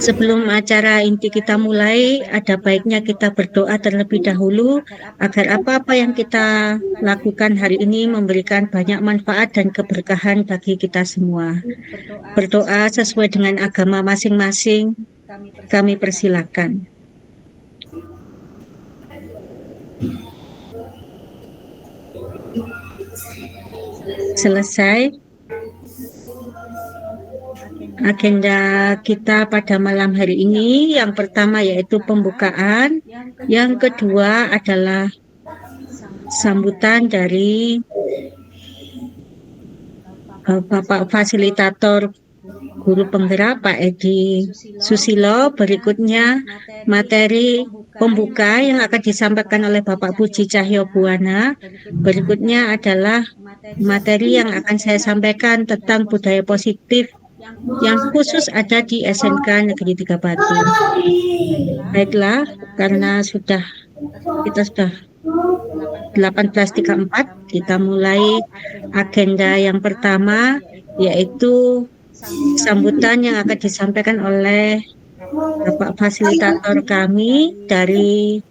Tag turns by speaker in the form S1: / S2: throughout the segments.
S1: Sebelum acara inti kita mulai, ada baiknya kita berdoa terlebih dahulu agar apa-apa yang kita lakukan hari ini memberikan banyak manfaat dan keberkahan bagi kita semua. Berdoa sesuai dengan agama masing-masing, kami persilakan. Selesai agenda kita pada malam hari ini. Yang pertama yaitu pembukaan, yang kedua adalah sambutan dari Bapak Fasilitator Guru Penggerak Pak Edi Susilo. Berikutnya materi pembuka yang akan disampaikan oleh Bapak Puji Cahyo Buwana. Berikutnya adalah materi yang akan saya sampaikan tentang budaya positif yang khusus ada di SMK Negeri 3 Batu. Baiklah, karena kita sudah 18.34, kita mulai agenda yang pertama, yaitu sambutan yang akan disampaikan oleh Bapak Fasilitator kami dari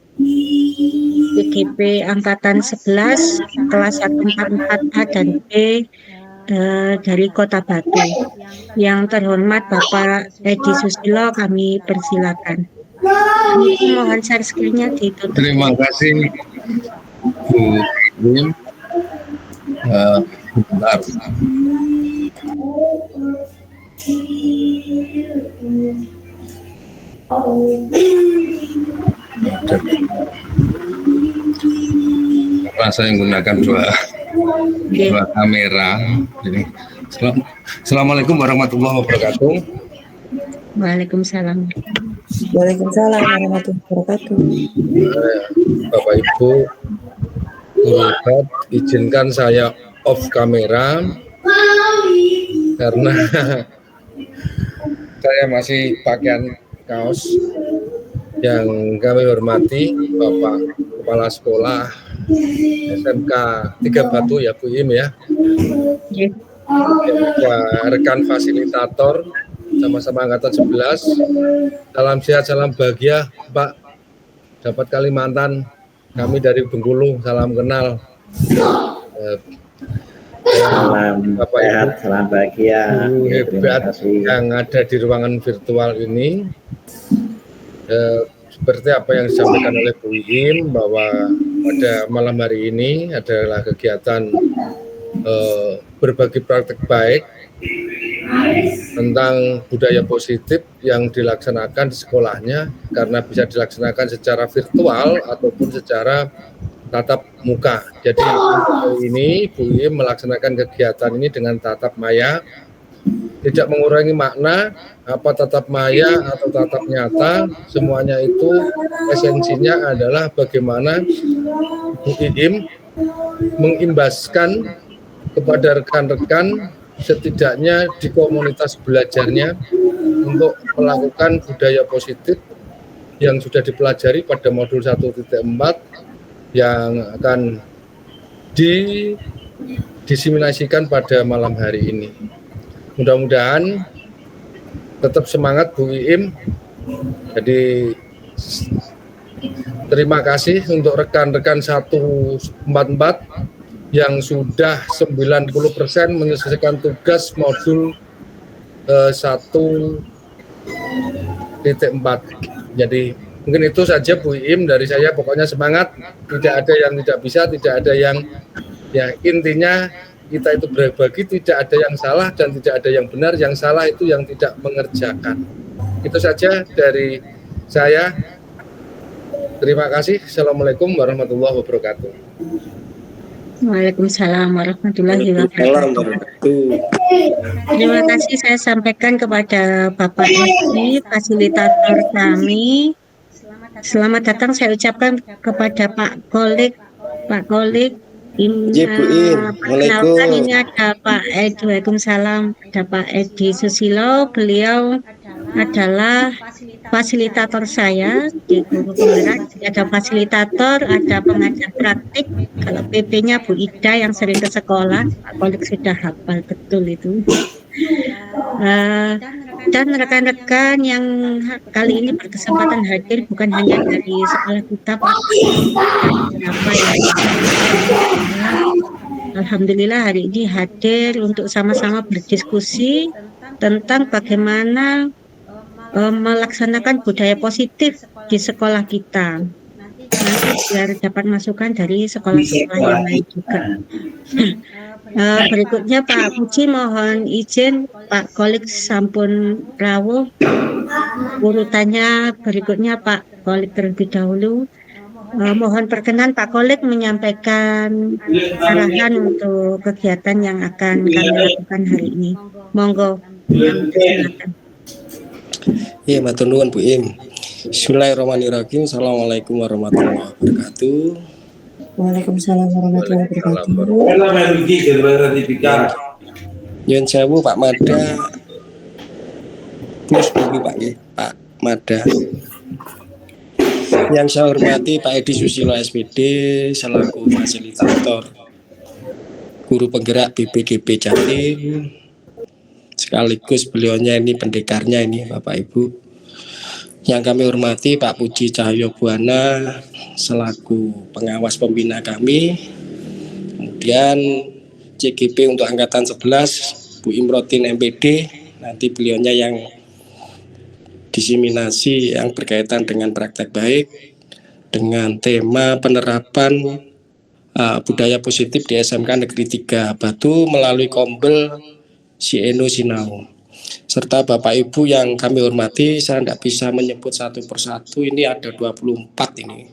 S1: PGP Angkatan 11, kelas 144A dan B dari Kota Batu. Yang terhormat Bapak Edi Susilo, kami persilakan. Mohon share screen-nya ditutup.
S2: Terima kasih Bu Lim. Bentar. Karena saya menggunakan dua kamera. Jadi, Assalamualaikum warahmatullahi wabarakatuh.
S1: Waalaikumsalam.
S3: Waalaikumsalam warahmatullahi wabarakatuh.
S2: Bapak Ibu, izinkan saya off kamera karena saya masih pakaian kaos. Yang kami hormati Bapak Kepala Sekolah SMK 3 Batu ya Bu Im ya. Rekan fasilitator sama-sama angkatan 11. Salam sehat, salam bahagia Pak. Dapat Kalimantan, kami dari Bengkulu, salam kenal.
S3: Salam
S2: Bapak
S3: sehat,
S2: Ibu,
S3: salam bahagia.
S2: hebat yang ada di ruangan virtual ini. Seperti apa yang disampaikan oleh Bu Im, bahwa pada malam hari ini adalah kegiatan berbagi praktek baik tentang budaya positif yang dilaksanakan di sekolahnya, karena bisa dilaksanakan secara virtual ataupun secara tatap muka. Jadi hari ini Bu Im melaksanakan kegiatan ini dengan tatap maya, tidak mengurangi makna apa tatap maya atau tatap nyata. Semuanya itu esensinya adalah bagaimana Bu Im mengimbaskan kepada rekan-rekan setidaknya di komunitas belajarnya untuk melakukan budaya positif yang sudah dipelajari pada modul 1.4 yang akan didiseminasikan pada malam hari ini. Mudah-mudahan tetap semangat Bu Im. Jadi terima kasih untuk rekan-rekan 144 yang sudah 90% menyelesaikan tugas modul 1.4. Jadi mungkin itu saja Bu Im dari saya. Pokoknya semangat, tidak ada yang tidak bisa, tidak ada yang ya, intinya kita itu berbagi, tidak ada yang salah dan tidak ada yang benar. Yang salah itu yang tidak mengerjakan. Itu saja dari saya. Terima kasih. Assalamualaikum warahmatullahi wabarakatuh.
S1: Waalaikumsalam warahmatullahi wabarakatuh. Terima kasih saya sampaikan kepada Bapak Edi, fasilitator kami. Selamat datang saya ucapkan kepada Pak Kolik. Perkenalkan, ini ada Pak Edi. Waalaikumsalam. Ada Pak Edi Susilo. Beliau adalah fasilitator saya di Guru Penggerak. Ada fasilitator, ada pengajar praktik. Kalau PP-nya Bu Ida yang sering ke sekolah. Pak Kolik sudah hafal betul itu. Dan rekan-rekan yang kali ini berkesempatan hadir bukan hanya dari sekolah kita, Pak, dari beberapa yang Alhamdulillah hari ini hadir untuk sama-sama berdiskusi tentang bagaimana melaksanakan budaya positif di sekolah kita. Nanti biar dapat masukan dari sekolah-sekolah yang lain juga. Berikutnya Pak Puji mohon izin Pak Kolik sampun rawuh. Urutannya berikutnya Pak Kolik terlebih dahulu. Mohon perkenan Pak Kolik menyampaikan arahan untuk kegiatan yang akan kami lakukan hari ini. Monggo. Silakan.
S4: Ya, matur nuwun Bu Im. Bismillahirrahmanirrahim. Assalamualaikum warahmatullahi wabarakatuh.
S3: Waalaikumsalam warahmatullahi wabarakatuh.
S4: Nyuwun sewu Pak Mada. Plus dulu Pak ya, Pak Mada. Yang saya hormati Pak Edi Susilo SPD selaku fasilitator guru penggerak BPGB Jatim. Sekaligus beliaunya ini pendekarnya ini Bapak Ibu. Yang kami hormati Pak Puji Cahyo Buana selaku pengawas pembina kami. Kemudian CGP untuk angkatan 11 Bu Imrotin MPD, nanti beliaunya yang diseminasi yang berkaitan dengan praktek baik dengan tema penerapan budaya positif di SMK Negeri 3 Batu melalui Kombel Sieno Sinau. Serta Bapak Ibu yang kami hormati, saya tidak bisa menyebut satu persatu, ini ada 24 ini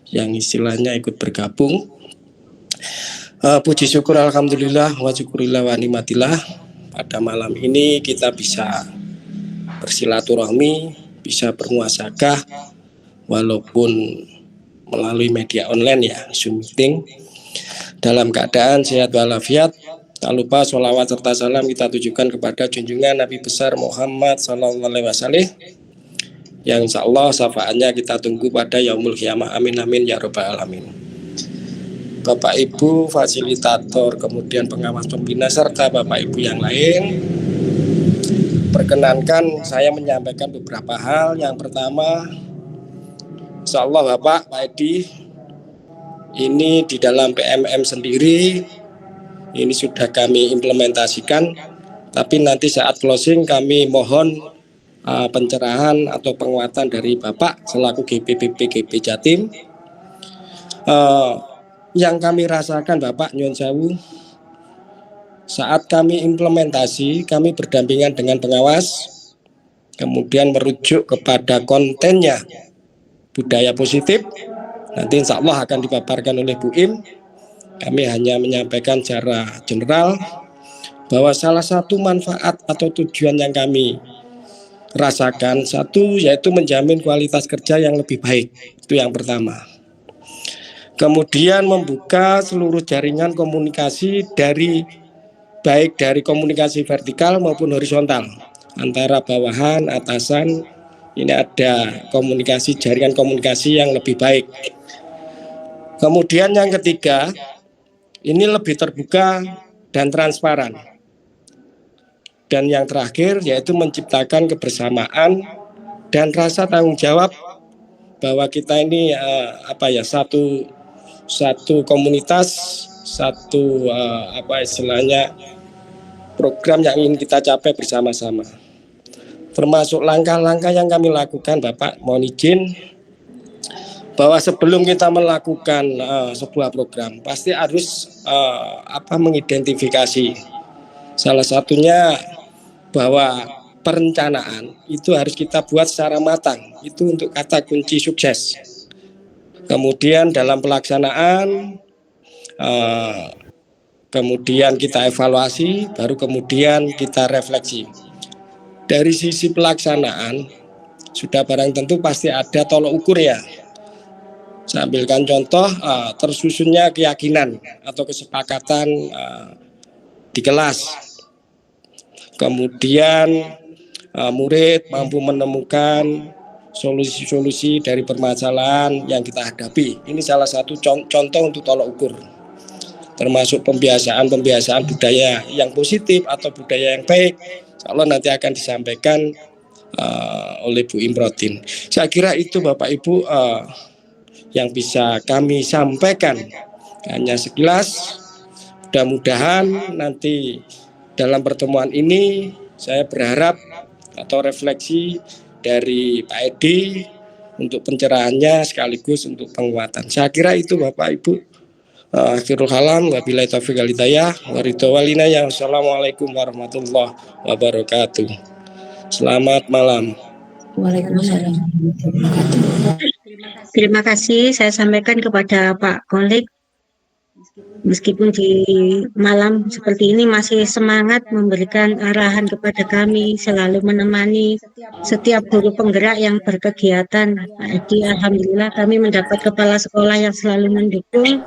S4: yang istilahnya ikut bergabung. Puji syukur alhamdulillah wa syukurillah wa nikmatillah, pada malam ini kita bisa bersilaturahmi, bisa bermuasakah walaupun melalui media online ya, Zoom meeting, dalam keadaan sehat walafiat. Tak lupa sholawat serta salam kita tujukan kepada junjungan Nabi besar Muhammad Sallallahu Alaihi Wasallam yang insya Allah syafaatnya kita tunggu pada yaumul qiyamah. Amin amin ya robbal alamin. Bapak Ibu fasilitator, kemudian pengawas pembina serta Bapak Ibu yang lain, perkenankan saya menyampaikan beberapa hal. Yang pertama, insya Allah Bapak Pak Edi, ini di dalam PMM sendiri ini sudah kami implementasikan, tapi nanti saat closing kami mohon pencerahan atau penguatan dari Bapak selaku GPPB Jatim. Yang kami rasakan Bapak nyuwun sewu, saat kami implementasi kami berdampingan dengan pengawas, kemudian merujuk kepada kontennya budaya positif, nanti insya Allah akan dipaparkan oleh Bu Im. Kami hanya menyampaikan secara general bahwa salah satu manfaat atau tujuan yang kami rasakan, satu yaitu menjamin kualitas kerja yang lebih baik, itu yang pertama. Kemudian membuka seluruh jaringan komunikasi baik dari komunikasi vertikal maupun horizontal, antara bawahan, atasan, ini ada komunikasi, jaringan komunikasi yang lebih baik. Kemudian yang ketiga, ini lebih terbuka dan transparan. Dan yang terakhir yaitu menciptakan kebersamaan dan rasa tanggung jawab bahwa kita ini satu komunitas, satu istilahnya program yang ingin kita capai bersama-sama. Termasuk langkah-langkah yang kami lakukan Bapak, mohon izin bahwa sebelum kita melakukan sebuah program pasti harus mengidentifikasi, salah satunya bahwa perencanaan itu harus kita buat secara matang, itu untuk kata kunci sukses. Kemudian dalam pelaksanaan kemudian kita evaluasi, baru kemudian kita refleksi. Dari sisi pelaksanaan sudah barang tentu pasti ada tolok ukur ya. Saya ambilkan contoh tersusunnya keyakinan atau kesepakatan di kelas. Kemudian murid mampu menemukan solusi-solusi dari permasalahan yang kita hadapi. Ini salah satu contoh untuk tolok ukur. termasuk pembiasaan budaya yang positif atau budaya yang baik, kalau nanti akan disampaikan oleh Bu Imrotin. Saya kira itu Bapak Ibu yang bisa kami sampaikan, hanya sekilas. Mudah-mudahan nanti dalam pertemuan ini saya berharap atau refleksi dari Pak Edi untuk pencerahannya sekaligus untuk penguatan. Saya kira itu Bapak Ibu. Akhirul kalam, wabillahi taufiq wal hidayah, waridhawalina. Assalamualaikum warahmatullahi wabarakatuh. Selamat malam.
S3: Waalaikumsalam.
S1: Terima kasih saya sampaikan kepada Pak Kolik. Meskipun di malam seperti ini masih semangat memberikan arahan kepada kami, selalu menemani setiap guru penggerak yang berkegiatan. Jadi alhamdulillah kami mendapat kepala sekolah yang selalu mendukung.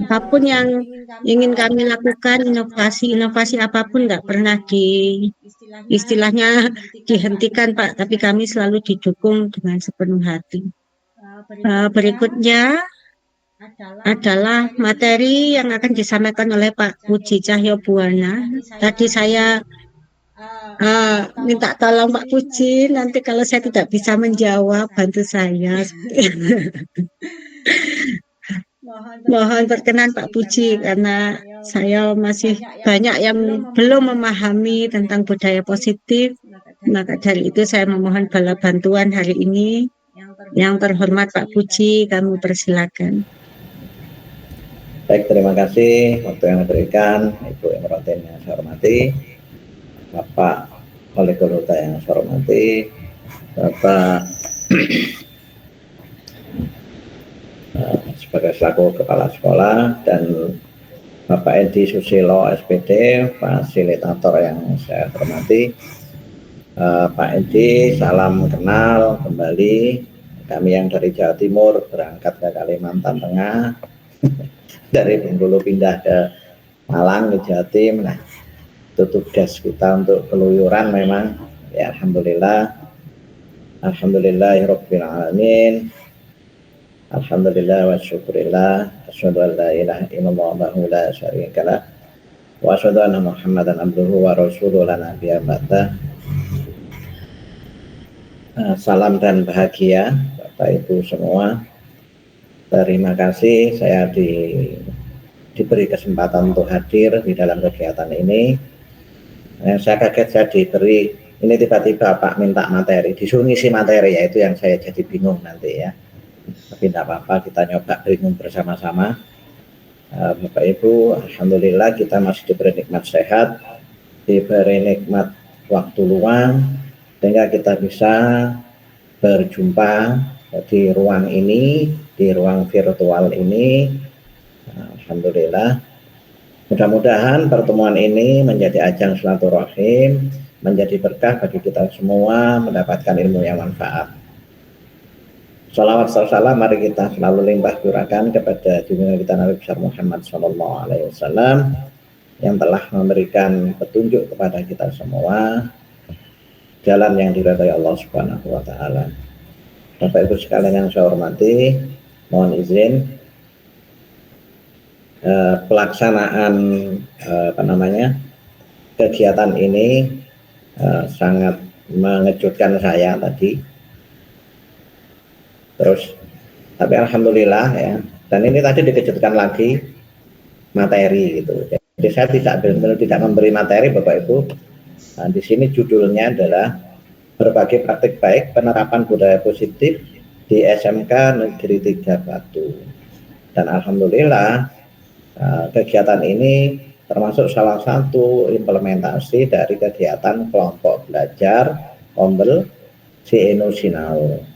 S1: Apapun yang ingin kami lakukan, inovasi apapun nggak pernah istilahnya dihentikan Pak, tapi kami selalu didukung dengan sepenuh hati. Berikutnya adalah materi yang akan disampaikan oleh Pak Puji Cahyobuana. Tadi saya minta tolong Pak Puji, nanti kalau saya tidak bisa menjawab, bantu saya. Mohon berkenan Pak Puji, karena saya masih banyak yang belum memahami tentang budaya positif. Maka dari itu saya memohon bala bantuan hari ini. Yang terhormat Pak Puji, kami persilakan.
S5: Baik, terima kasih waktu yang diberikan Ibu Imrotin yang saya hormati, Bapak Wali Kota yang saya hormati, Bapak sebagai selaku Kepala Sekolah, dan Bapak Edi Susilo SPD, fasilitator yang saya hormati. Pak Edi, salam kenal kembali. Kami yang dari Jawa Timur berangkat ke Kalimantan Tengah, dari Bengkulu pindah ke Malang, ke Jatim. Nah, itu tugas kita untuk keluyuran memang. Ya, alhamdulillahirabbil alamin. Alhamdulillah wa syukurillah. Asyhadu an la ilaha illallah wahdahu la syarikalah wa asyhadu anna Muhammadan abduhu wa rasuluhu la nabiyya ba'dah. Salam dan bahagia Bapak Ibu semua. Terima kasih saya diberi kesempatan untuk hadir di dalam kegiatan ini. Saya kaget, saya diberi ini tiba-tiba Pak minta materi, disuruh ngisi materi, ya itu yang saya jadi bingung nanti ya. Tapi tidak apa-apa, kita nyoba bingung bersama-sama. Bapak Ibu, alhamdulillah kita masih diberi nikmat sehat, diberi nikmat waktu luang, sehingga kita bisa berjumpa di ruang ini, di ruang virtual ini. Alhamdulillah, mudah-mudahan pertemuan ini menjadi ajang silaturahim, menjadi berkah bagi kita semua, mendapatkan ilmu yang manfaat. Salawat salam mari kita selalu limpah curahkan kepada junjungan kita Nabi besar Muhammad SAW yang telah memberikan petunjuk kepada kita semua jalan yang diridhai Allah Subhanahu wa taala. Bapak Ibu sekalian yang saya hormati, mohon izin pelaksanaan kegiatan ini sangat mengejutkan saya tadi. Terus tapi alhamdulillah ya, dan ini tadi dikejutkan lagi materi gitu. Jadi saya tidak memberi materi Bapak Ibu. Nah, di sini judulnya adalah berbagai praktik baik penerapan budaya positif di SMK Negeri 3 Batu. Dan alhamdulillah kegiatan ini termasuk salah satu implementasi dari kegiatan kelompok belajar Ombel Cieno Sinau.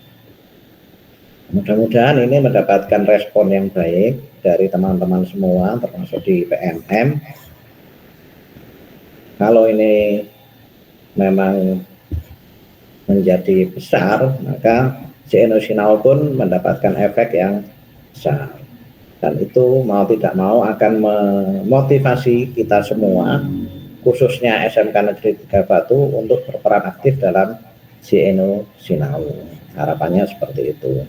S5: Mudah-mudahan ini mendapatkan respon yang baik dari teman-teman semua, termasuk di PMM. Kalau ini memang menjadi besar, maka Cieno Sinau pun mendapatkan efek yang besar. Dan itu mau tidak mau akan memotivasi kita semua, khususnya SMK Negeri 3 Batu, untuk berperan aktif dalam Cieno Sinau. Harapannya seperti itu.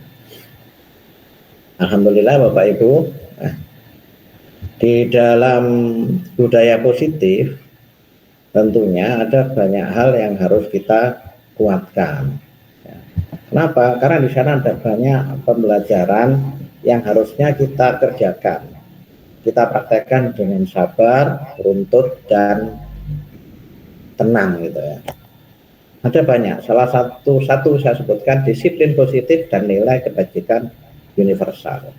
S5: Alhamdulillah Bapak Ibu, Di dalam budaya positif tentunya ada banyak hal yang harus kita kuatkan. Kenapa? Karena di sana ada banyak pembelajaran yang harusnya kita kerjakan. Kita praktekkan dengan sabar, runtut, dan tenang gitu ya. Ada banyak. Salah satu saya sebutkan disiplin positif dan nilai kebajikan universal.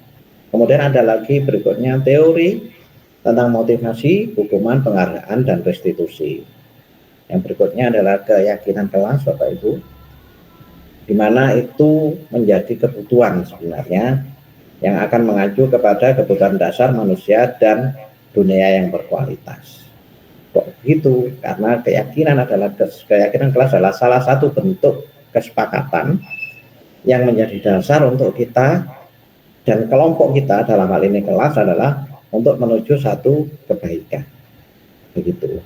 S5: Kemudian ada lagi berikutnya teori tentang motivasi, hukuman, penghargaan, dan restitusi. Yang berikutnya adalah keyakinan kelas, Bapak Ibu, di mana itu menjadi kebutuhan sebenarnya yang akan mengacu kepada kebutuhan dasar manusia dan dunia yang berkualitas. Kok begitu? Karena keyakinan kelas adalah salah satu bentuk kesepakatan yang menjadi dasar untuk kita dan kelompok kita, dalam hal ini kelas, adalah untuk menuju satu kebaikan. Begitu.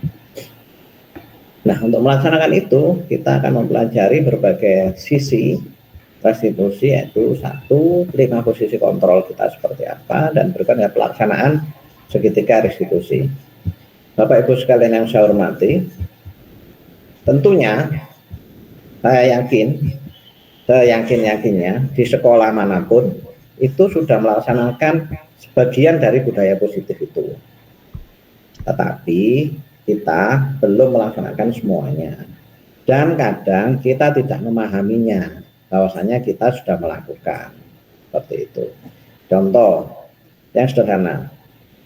S5: Nah, untuk melaksanakan itu, kita akan mempelajari berbagai sisi restitusi, yaitu 1, 5 posisi kontrol kita seperti apa, dan berikutnya pelaksanaan segitiga restitusi. Bapak Ibu sekalian yang saya hormati, tentunya saya yakinnya di sekolah manapun itu sudah melaksanakan sebagian dari budaya positif itu. Tetapi kita belum melaksanakan semuanya. Dan kadang kita tidak memahaminya, bahwasanya kita sudah melakukan. Seperti itu. Contoh yang sederhana.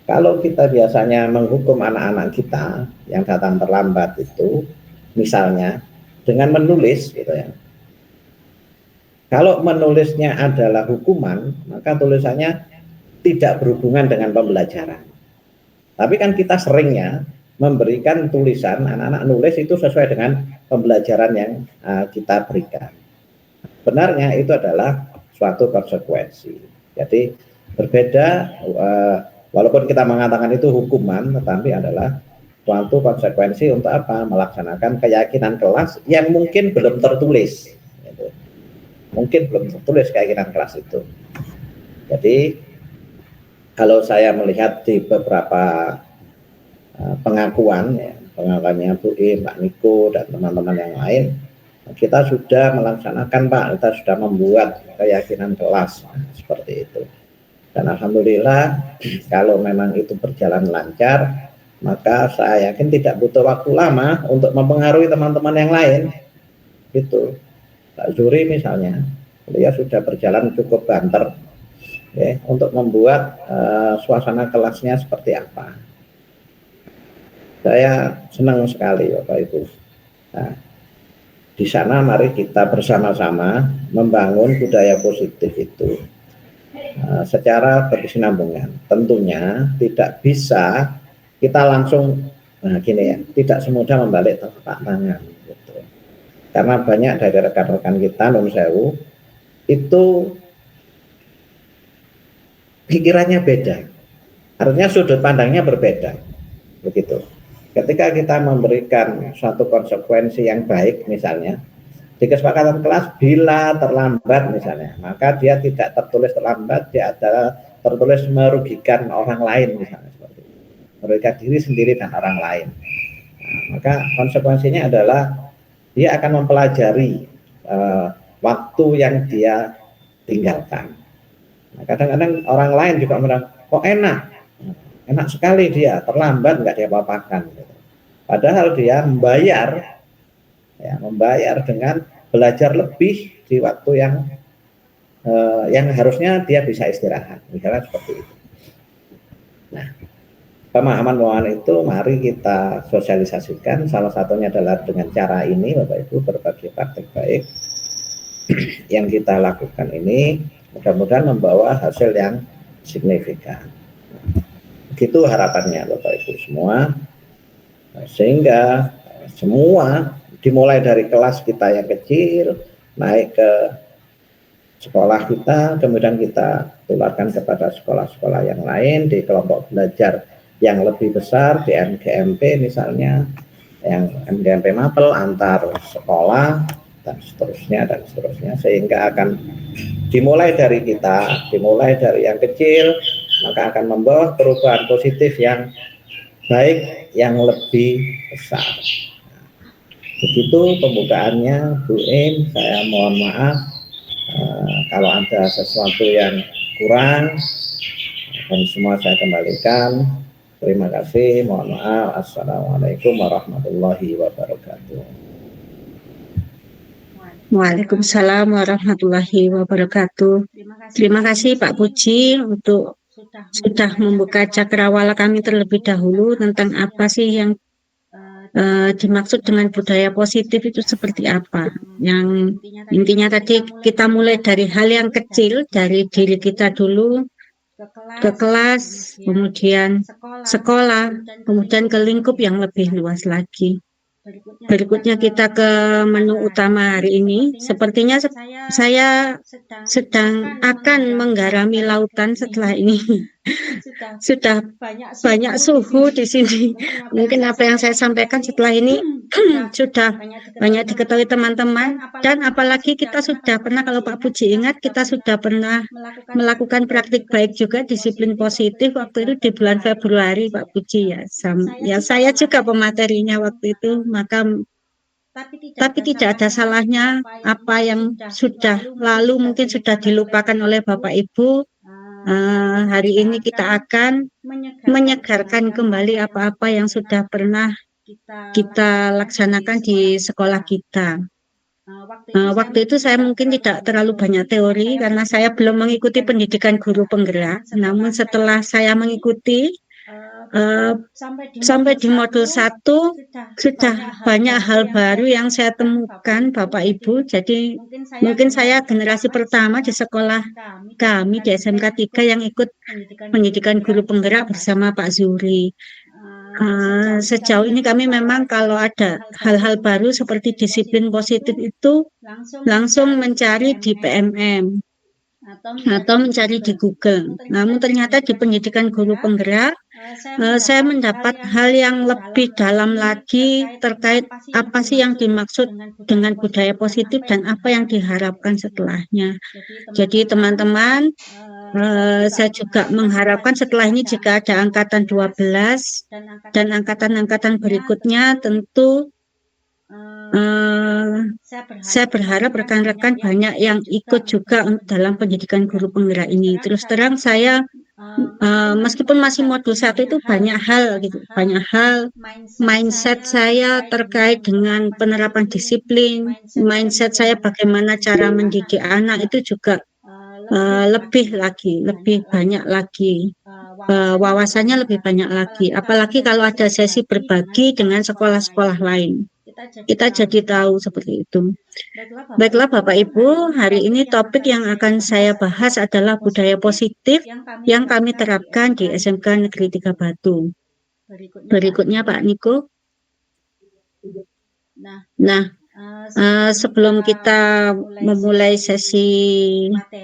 S5: Kalau kita biasanya menghukum anak-anak kita yang datang terlambat itu, misalnya dengan menulis gitu ya. Kalau menulisnya adalah hukuman, maka tulisannya tidak berhubungan dengan pembelajaran. Tapi kan kita seringnya memberikan tulisan, anak-anak nulis itu sesuai dengan pembelajaran yang kita berikan. Benarnya itu adalah suatu konsekuensi. Jadi berbeda, walaupun kita mengatakan itu hukuman, tetapi adalah suatu konsekuensi untuk apa? Melaksanakan keyakinan kelas yang mungkin belum tertulis. Mungkin belum tertulis keyakinan kelas itu. Jadi kalau saya melihat di beberapa pengakuan, ya, pengakuannya Bu I, Pak Niko, dan teman-teman yang lain, kita sudah melaksanakan, Pak, kita sudah membuat keyakinan kelas, seperti itu. Dan alhamdulillah kalau memang itu berjalan lancar, maka saya yakin tidak butuh waktu lama untuk mempengaruhi teman-teman yang lain. Gitu. Pak Zuri misalnya, beliau sudah berjalan cukup banter ya, untuk membuat suasana kelasnya seperti apa. Saya senang sekali Bapak Ibu. Nah, di sana mari kita bersama-sama membangun budaya positif itu secara berkesinambungan. Tentunya tidak bisa kita langsung gini ya, tidak semudah membalik telapak tangan. Gitu. Karena banyak dari rekan-rekan kita Nun Sewu itu pikirannya beda, artinya sudut pandangnya berbeda, begitu. Ketika kita memberikan suatu konsekuensi yang baik, misalnya di kesepakatan kelas bila terlambat misalnya, maka dia tidak tertulis terlambat, dia adalah tertulis merugikan orang lain misalnya, seperti itu. Merugikan diri sendiri dan orang lain. Nah, maka konsekuensinya adalah dia akan mempelajari waktu yang dia tinggalkan. Nah, kadang-kadang orang lain juga bilang, kok enak sekali dia, terlambat nggak dia apa-apakan. Gitu. Padahal dia membayar dengan belajar lebih di waktu yang harusnya dia bisa istirahat, misalnya seperti itu. Nah, pemahaman itu mari kita sosialisasikan. Salah satunya adalah dengan cara ini, Bapak Ibu, berbagi praktik baik yang kita lakukan ini mudah-mudahan membawa hasil yang signifikan. Begitu harapannya Bapak Ibu semua, sehingga semua dimulai dari kelas kita yang kecil naik ke sekolah kita, kemudian kita tularkan kepada sekolah-sekolah yang lain di kelompok belajar yang lebih besar di MGMP misalnya, yang MGMP Mapel antar sekolah dan seterusnya, sehingga akan dimulai dari kita, dimulai dari yang kecil maka akan membawa perubahan positif yang baik, yang lebih besar. Begitu pembukaannya Bu Im. Saya mohon maaf kalau ada sesuatu yang kurang, dan semua saya kembalikan. Terima kasih, mohon maaf. Assalamualaikum warahmatullahi wabarakatuh.
S1: Waalaikumsalam warahmatullahi wabarakatuh. Terima kasih Pak Puji untuk sudah membuka cakrawala kami terlebih dahulu tentang apa sih yang dimaksud dengan budaya positif itu seperti apa. Yang intinya tadi kita mulai dari hal yang kecil, dari diri kita dulu, ke kelas, kemudian sekolah, kemudian ke lingkup yang lebih luas lagi. Berikutnya kita ke menu utama hari ini. Sepertinya saya sedang akan menggarami lautan setelah ini. Sudah banyak suhu di sini. Mungkin apa yang saya sampaikan setelah ini sudah banyak diketahui teman-teman, dan apalagi kita sudah pernah, kalau Pak Puji ingat, kita sudah pernah melakukan praktik baik juga disiplin positif waktu itu di bulan Februari Pak Puji ya. Ya saya juga pematerinya waktu itu, maka tapi tidak ada salahnya apa yang sudah lalu mungkin sudah dilupakan oleh Bapak Ibu. Hari ini kita akan menyegarkan kembali apa-apa yang sudah pernah kita laksanakan di sekolah kita. Waktu itu saya mungkin tidak terlalu banyak teori karena saya belum mengikuti pendidikan guru penggerak. Namun setelah saya mengikuti sampai di modul 1 sudah banyak hal baru yang saya temukan Bapak Ibu. Jadi mungkin saya generasi pertama di sekolah kami di SMK 3 yang ikut pendidikan guru penggerak bersama Pak Zuri. Sejauh ini kami memang kalau ada hal-hal baru seperti disiplin positif itu langsung mencari di PMM atau mencari di Google. Namun ternyata di pendidikan guru penggerak saya mendapat hal yang lebih dalam lagi terkait apa sih yang dimaksud dengan budaya positif dan apa yang diharapkan setelahnya. Jadi teman-teman, saya juga mengharapkan setelah ini jika ada angkatan 12 dan angkatan-angkatan berikutnya, tentu saya berharap rekan-rekan banyak yang ikut juga dalam pendidikan guru penggerak ini. Terus terang saya meskipun masih modul 1 itu banyak hal gitu, banyak hal mindset saya terkait dengan penerapan disiplin, mindset saya bagaimana cara mendidik anak itu juga lebih banyak lagi, wawasannya lebih banyak lagi, apalagi kalau ada sesi berbagi dengan sekolah-sekolah lain, kita jadi tahu seperti itu. Baiklah Bapak Ibu, hari ini topik yang akan saya bahas adalah budaya positif yang kami terapkan di SMK Negeri 3 Batu. Berikutnya Pak Niko. Nah, sebelum kita memulai sesi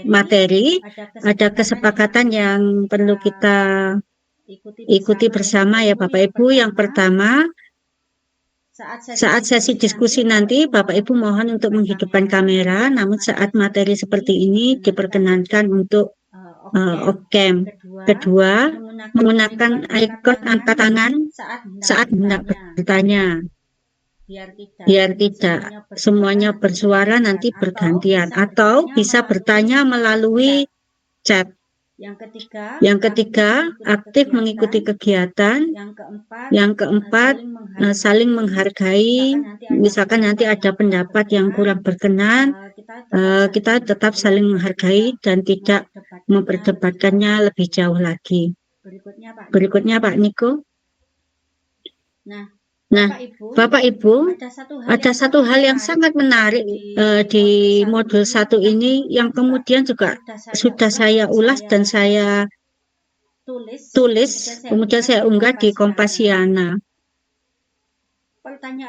S1: materi, ada kesepakatan yang perlu kita ikuti bersama ya Bapak Ibu. Yang pertama, saat sesi diskusi nanti Bapak Ibu mohon untuk menghidupkan kamera, namun saat materi seperti ini diperkenankan untuk off-cam. Kedua, menggunakan ikon angkat tangan saat hendak bertanya, biar tidak semuanya bersuara nanti bergantian, atau bisa bertanya melalui chat. Yang ketiga, aktif mengikuti kegiatan. Yang keempat, saling menghargai. Misalkan nanti ada pendapat yang kurang berkenan, kita tetap saling menghargai dan tidak memperdebatkannya lebih jauh lagi. Berikutnya Pak Niko. Nah, Bapak Ibu, ada satu hal yang sangat menarik di modul 1 ini yang kemudian juga sudah saya ulas dan saya tulis, kemudian saya unggah di Kompasiana.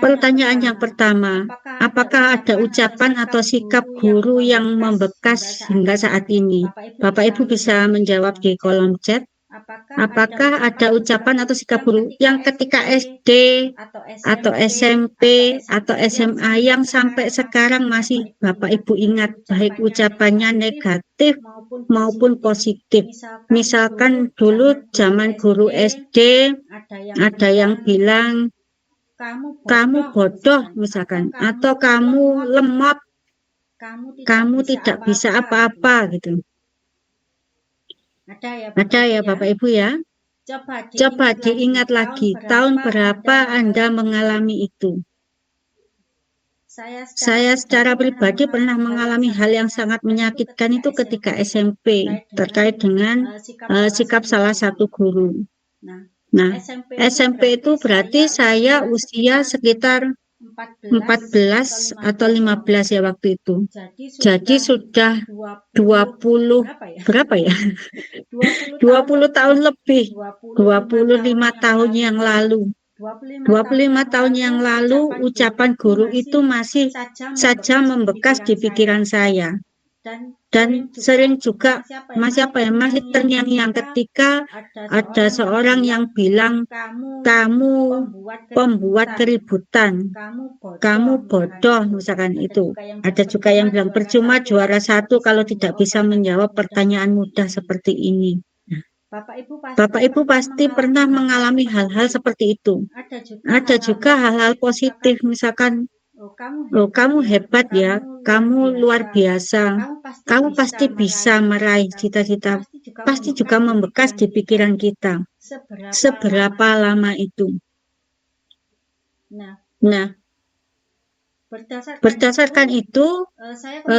S1: Pertanyaan yang pertama, apakah ada ucapan atau sikap guru yang membekas hingga saat ini? Bapak Ibu bisa menjawab di kolom chat Apakah ada ucapan atau sikap guru yang ketika SD atau SMP atau SMA yang sampai sekarang masih Bapak Ibu ingat, baik ucapannya negatif maupun positif? Misalkan dulu zaman guru SD ada yang bilang kamu bodoh misalkan, atau kamu lemot, kamu tidak bisa apa-apa gitu. Ada ya Bapak Ibu ya? Coba diingat lagi, tahun berapa Anda mengalami itu? Saya secara pribadi pernah mengalami hal yang sangat menyakitkan itu ketika SMP, terkait dengan sikap salah satu guru. Nah, SMP itu berarti saya usia sekitar 14 atau 15 ya waktu itu. Jadi sudah 20 berapa ya? 20 tahun lebih, 25 tahun yang lalu. 25 tahun yang lalu ucapan guru itu masih saja membekas di pikiran saya. Dan sering juga masih terngiang-ngiang ketika ada seorang yang bilang kamu pembuat keributan, kamu bodoh misalkan itu. Ada juga yang bilang percuma juara 1 kalau tidak bisa menjawab pertanyaan mudah seperti ini. Bapak Ibu pasti pernah mengalami hal-hal seperti itu. Ada juga hal-hal positif, misalkan, oh kamu hebat ya, kamu luar biasa, kamu pasti bisa meraih cita-cita, pasti juga membekas di pikiran kita. Seberapa lama itu? Nah, berdasarkan itu,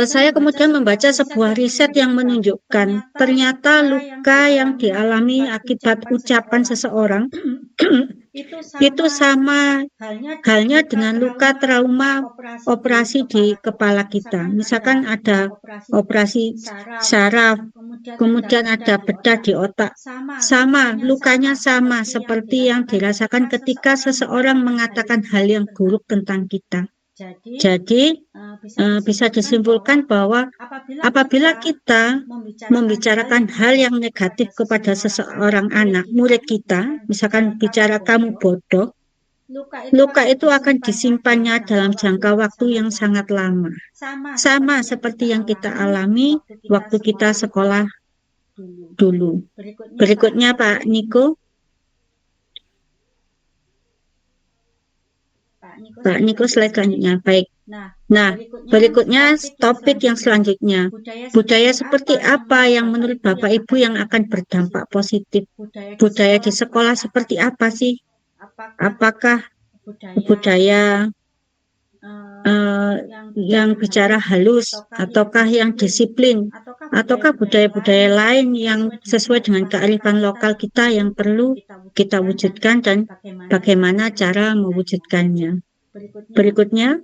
S1: saya kemudian membaca sebuah riset yang menunjukkan ternyata luka yang dialami akibat ucapan seseorang itu sama halnya dengan luka trauma operasi di kepala kita. Misalkan ada operasi saraf, kemudian ada bedah di otak. Sama, lukanya sama seperti yang dirasakan ketika seseorang mengatakan hal yang buruk tentang kita. Jadi bisa disimpulkan bahwa apabila kita membicarakan hal yang negatif kepada seseorang anak, murid kita, misalkan bicara kamu bodoh, luka itu akan disimpannya dalam jangka waktu yang sangat lama. Sama seperti yang kita alami waktu kita sekolah dulu. Berikutnya Pak Niko. Pak Niko slide selanjutnya. Baik. Nah, berikutnya topik yang selanjutnya. Budaya seperti apa yang menurut Bapak Ibu yang akan berdampak positif? Budaya di sekolah seperti apa sih? Apakah budaya yang bicara halus, ataukah yang disiplin, ataukah budaya-budaya lain yang sesuai dengan kearifan lokal kita yang perlu kita wujudkan dan bagaimana cara mewujudkannya? Berikutnya,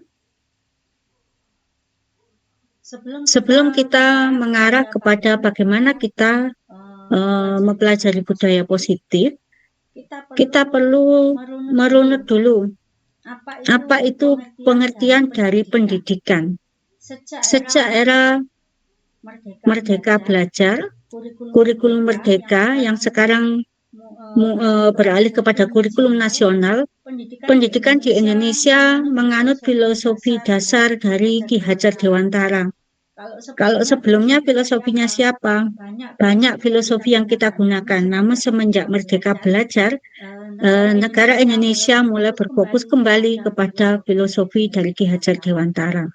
S1: sebelum kita mengarah kepada bagaimana kita mempelajari budaya positif, kita perlu merunut dulu apa itu pengertian dari pendidikan. Sejak era Merdeka Belajar, kurikulum Merdeka yang sekarang beralih kepada kurikulum nasional, pendidikan di Indonesia menganut filosofi dasar dari Ki Hajar Dewantara. Kalau sebelumnya filosofinya siapa? Banyak filosofi yang kita gunakan, namun semenjak Merdeka Belajar, negara Indonesia mulai berfokus kembali kepada filosofi dari Ki Hajar Dewantara.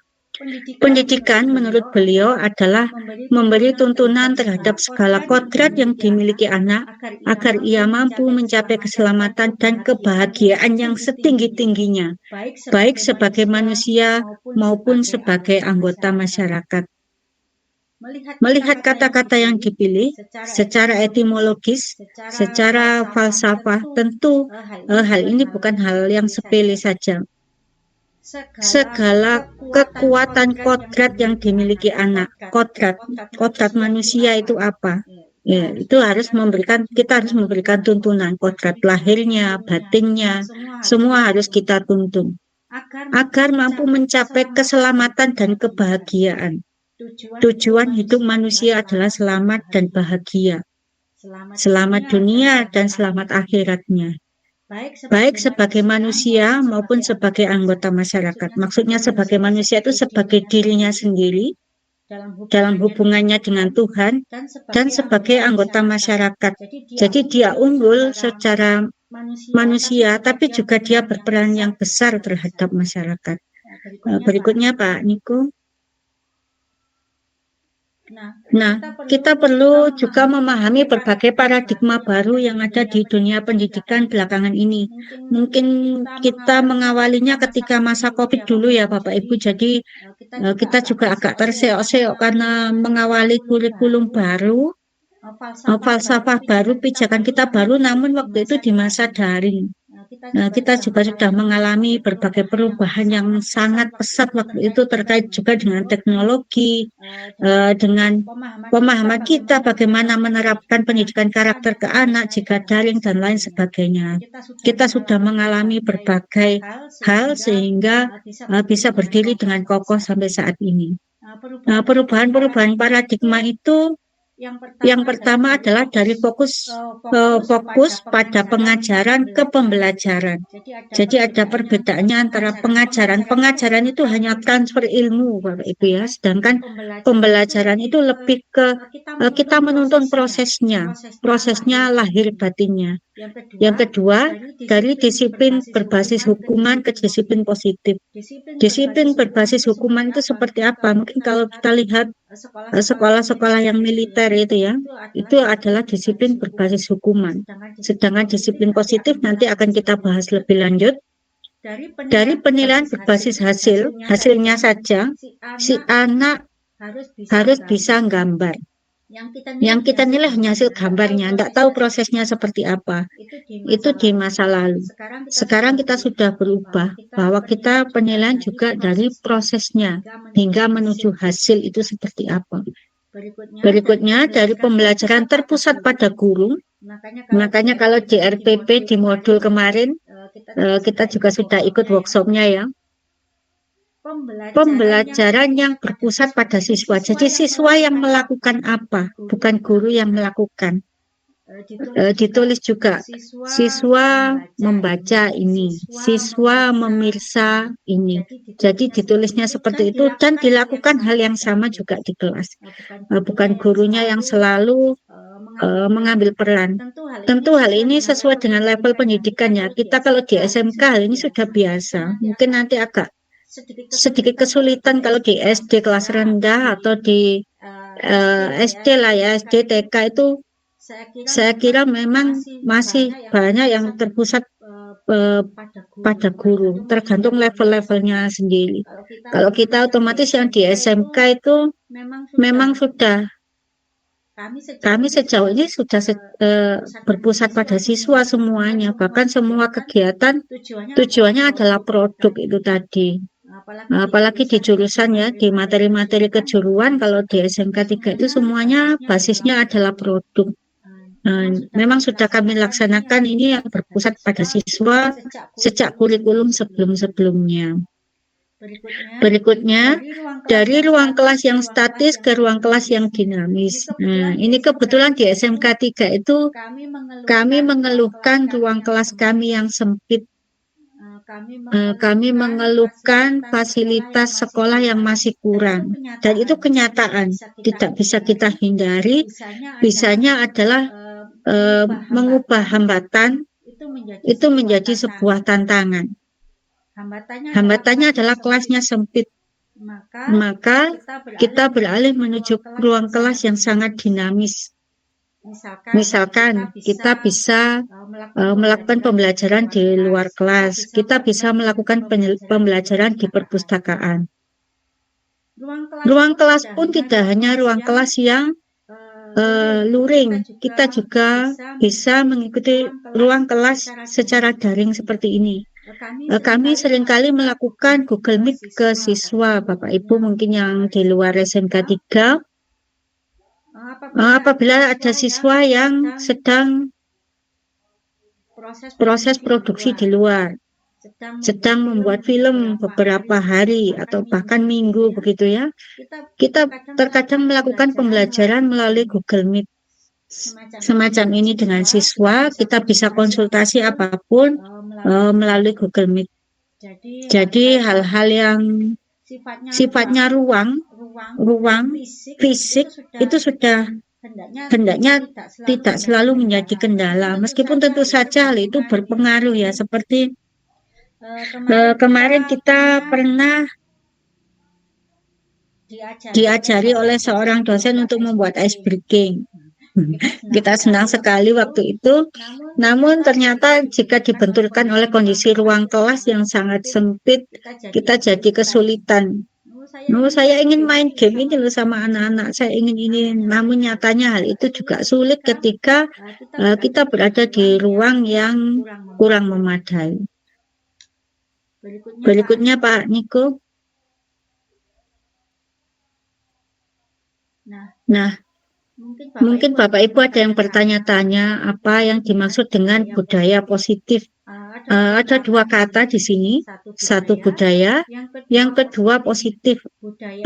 S1: Pendidikan menurut beliau adalah memberi tuntunan terhadap segala kodrat yang dimiliki anak agar ia mampu mencapai keselamatan dan kebahagiaan yang setinggi-tingginya, baik sebagai manusia maupun sebagai anggota masyarakat. Melihat kata-kata yang dipilih secara etimologis, secara falsafah, tentu hal ini bukan hal yang sepele saja. Segala kekuatan kodrat yang dimiliki anak, kodrat manusia itu apa? Ya, itu kita harus memberikan tuntunan, kodrat lahirnya, batinnya, semua harus kita tuntun agar mampu mencapai keselamatan dan kebahagiaan. Tujuan hidup manusia adalah selamat dan bahagia. selamat dunia dan selamat akhiratnya, baik sebagai manusia maupun sebagai anggota masyarakat. Maksudnya sebagai manusia itu sebagai dirinya sendiri dalam hubungannya dengan Tuhan dan sebagai anggota masyarakat. Jadi dia unggul secara manusia, tapi juga dia berperan yang besar terhadap masyarakat. Berikutnya Pak Niko. Nah, kita perlu juga memahami berbagai paradigma baru yang ada di dunia pendidikan belakangan ini. Mungkin kita mengawalinya ketika masa COVID dulu ya Bapak Ibu, jadi kita juga agak terseok-seok karena mengawali kurikulum baru, falsafah baru, pijakan kita baru, namun waktu itu di masa daring. Kita juga sudah mengalami berbagai perubahan yang sangat pesat waktu itu terkait juga dengan teknologi, dengan pemahaman kita bagaimana menerapkan pendidikan karakter ke anak jika daring dan lain sebagainya. Kita sudah mengalami berbagai hal sehingga bisa berdiri dengan kokoh sampai saat ini. Perubahan-perubahan paradigma itu yang pertama adalah dari fokus pada pengajaran ke pembelajaran. Jadi ada perbedaannya antara pengajaran itu hanya transfer ilmu Bapak Ibu ya, sedangkan pembelajaran itu lebih ke kita menuntun prosesnya lahir batinnya. Yang kedua, dari disiplin berbasis hukuman ke disiplin positif. Disiplin berbasis hukuman itu seperti apa? Mungkin kalau kita lihat sekolah-sekolah yang militer itu adalah disiplin berbasis hukuman. Sedangkan disiplin positif nanti akan kita bahas lebih lanjut. Dari penilaian berbasis hasilnya saja, si anak harus bisa gambar. Yang kita nilai hanya hasil gambarnya, tidak tahu prosesnya seperti apa. Itu di masa lalu. Sekarang kita sudah berubah, bahwa kita penilaian juga dari prosesnya, hingga menuju hasil itu seperti apa. Berikutnya, dari pembelajaran terpusat pada guru. Makanya kalau di RPP di modul kemarin, kita juga sudah ikut workshopnya ya. Pembelajaran yang berpusat pada siswa. Jadi siswa yang melakukan apa, bukan guru yang melakukan. Ditulis juga, siswa membaca ini, siswa memirsa ini. Jadi ditulisnya seperti itu dan dilakukan hal yang sama juga di kelas. Bukan gurunya yang selalu mengambil peran. Tentu hal ini sesuai dengan level pendidikannya. Kita kalau di SMK hal ini sudah biasa. Mungkin nanti agak sedikit kesulitan kalau di SD kelas rendah atau di SD lah ya, SD TK itu saya kira memang masih banyak yang terpusat pada guru, tergantung level-levelnya sendiri. Kalau kita otomatis yang di SMK itu memang sudah, kami sejauh ini sudah berpusat pada siswa semuanya, bahkan semua kegiatan tujuannya adalah produk itu tadi. Apalagi di jurusan ya, di materi-materi kejuruan, kalau di SMK 3 itu semuanya basisnya adalah produk. Memang sudah kami laksanakan ini yang berpusat pada siswa sejak kurikulum sebelum-sebelumnya. Berikutnya, dari ruang kelas yang statis ke ruang kelas yang dinamis. Ini kebetulan di SMK 3 itu kami mengeluhkan ruang kelas kami yang sempit. Kami mengeluhkan fasilitas sekolah yang masih kurang, dan itu kenyataan, tidak bisa kita hindari. Bisanya adalah mengubah hambatan itu menjadi sebuah tantangan. Hambatannya adalah kelasnya sempit, maka kita beralih menuju ruang kelas yang sangat dinamis. Misalkan kita bisa melakukan pembelajaran di luar kelas, kita bisa melakukan pembelajaran di perpustakaan. Ruang kelas pun tidak hanya ruang kelas yang luring, kita juga bisa mengikuti ruang kelas secara daring seperti ini. Kami seringkali melakukan Google Meet ke siswa, Bapak Ibu mungkin yang di luar SMK 3. Apabila ada siswa yang sedang proses produksi di luar, sedang membuat film beberapa hari atau bahkan minggu begitu ya, kita terkadang melakukan pembelajaran melalui Google Meet. semacam ini dengan siswa, kita bisa konsultasi apapun melalui Google Meet. Jadi hal-hal yang sifatnya ruang fisik itu sudah hendaknya tidak selalu menjadi kendala. Meskipun tentu saja hal itu berpengaruh ya, seperti kemarin kita pernah diajari oleh seorang dosen untuk membuat ice breaking. Kita senang sekali waktu itu, namun ternyata jika dibenturkan oleh kondisi ruang kelas yang sangat sempit, kita jadi kesulitan. Saya ingin main game ini loh sama anak-anak, saya ingin ini, namun nyatanya hal itu juga sulit ketika kita berada di ruang yang kurang memadai. Berikutnya Pak Niko. Nah, mungkin Bapak Ibu ada yang bertanya-tanya apa yang dimaksud dengan budaya positif. Ada dua kata di sini, satu budaya, yang kedua positif.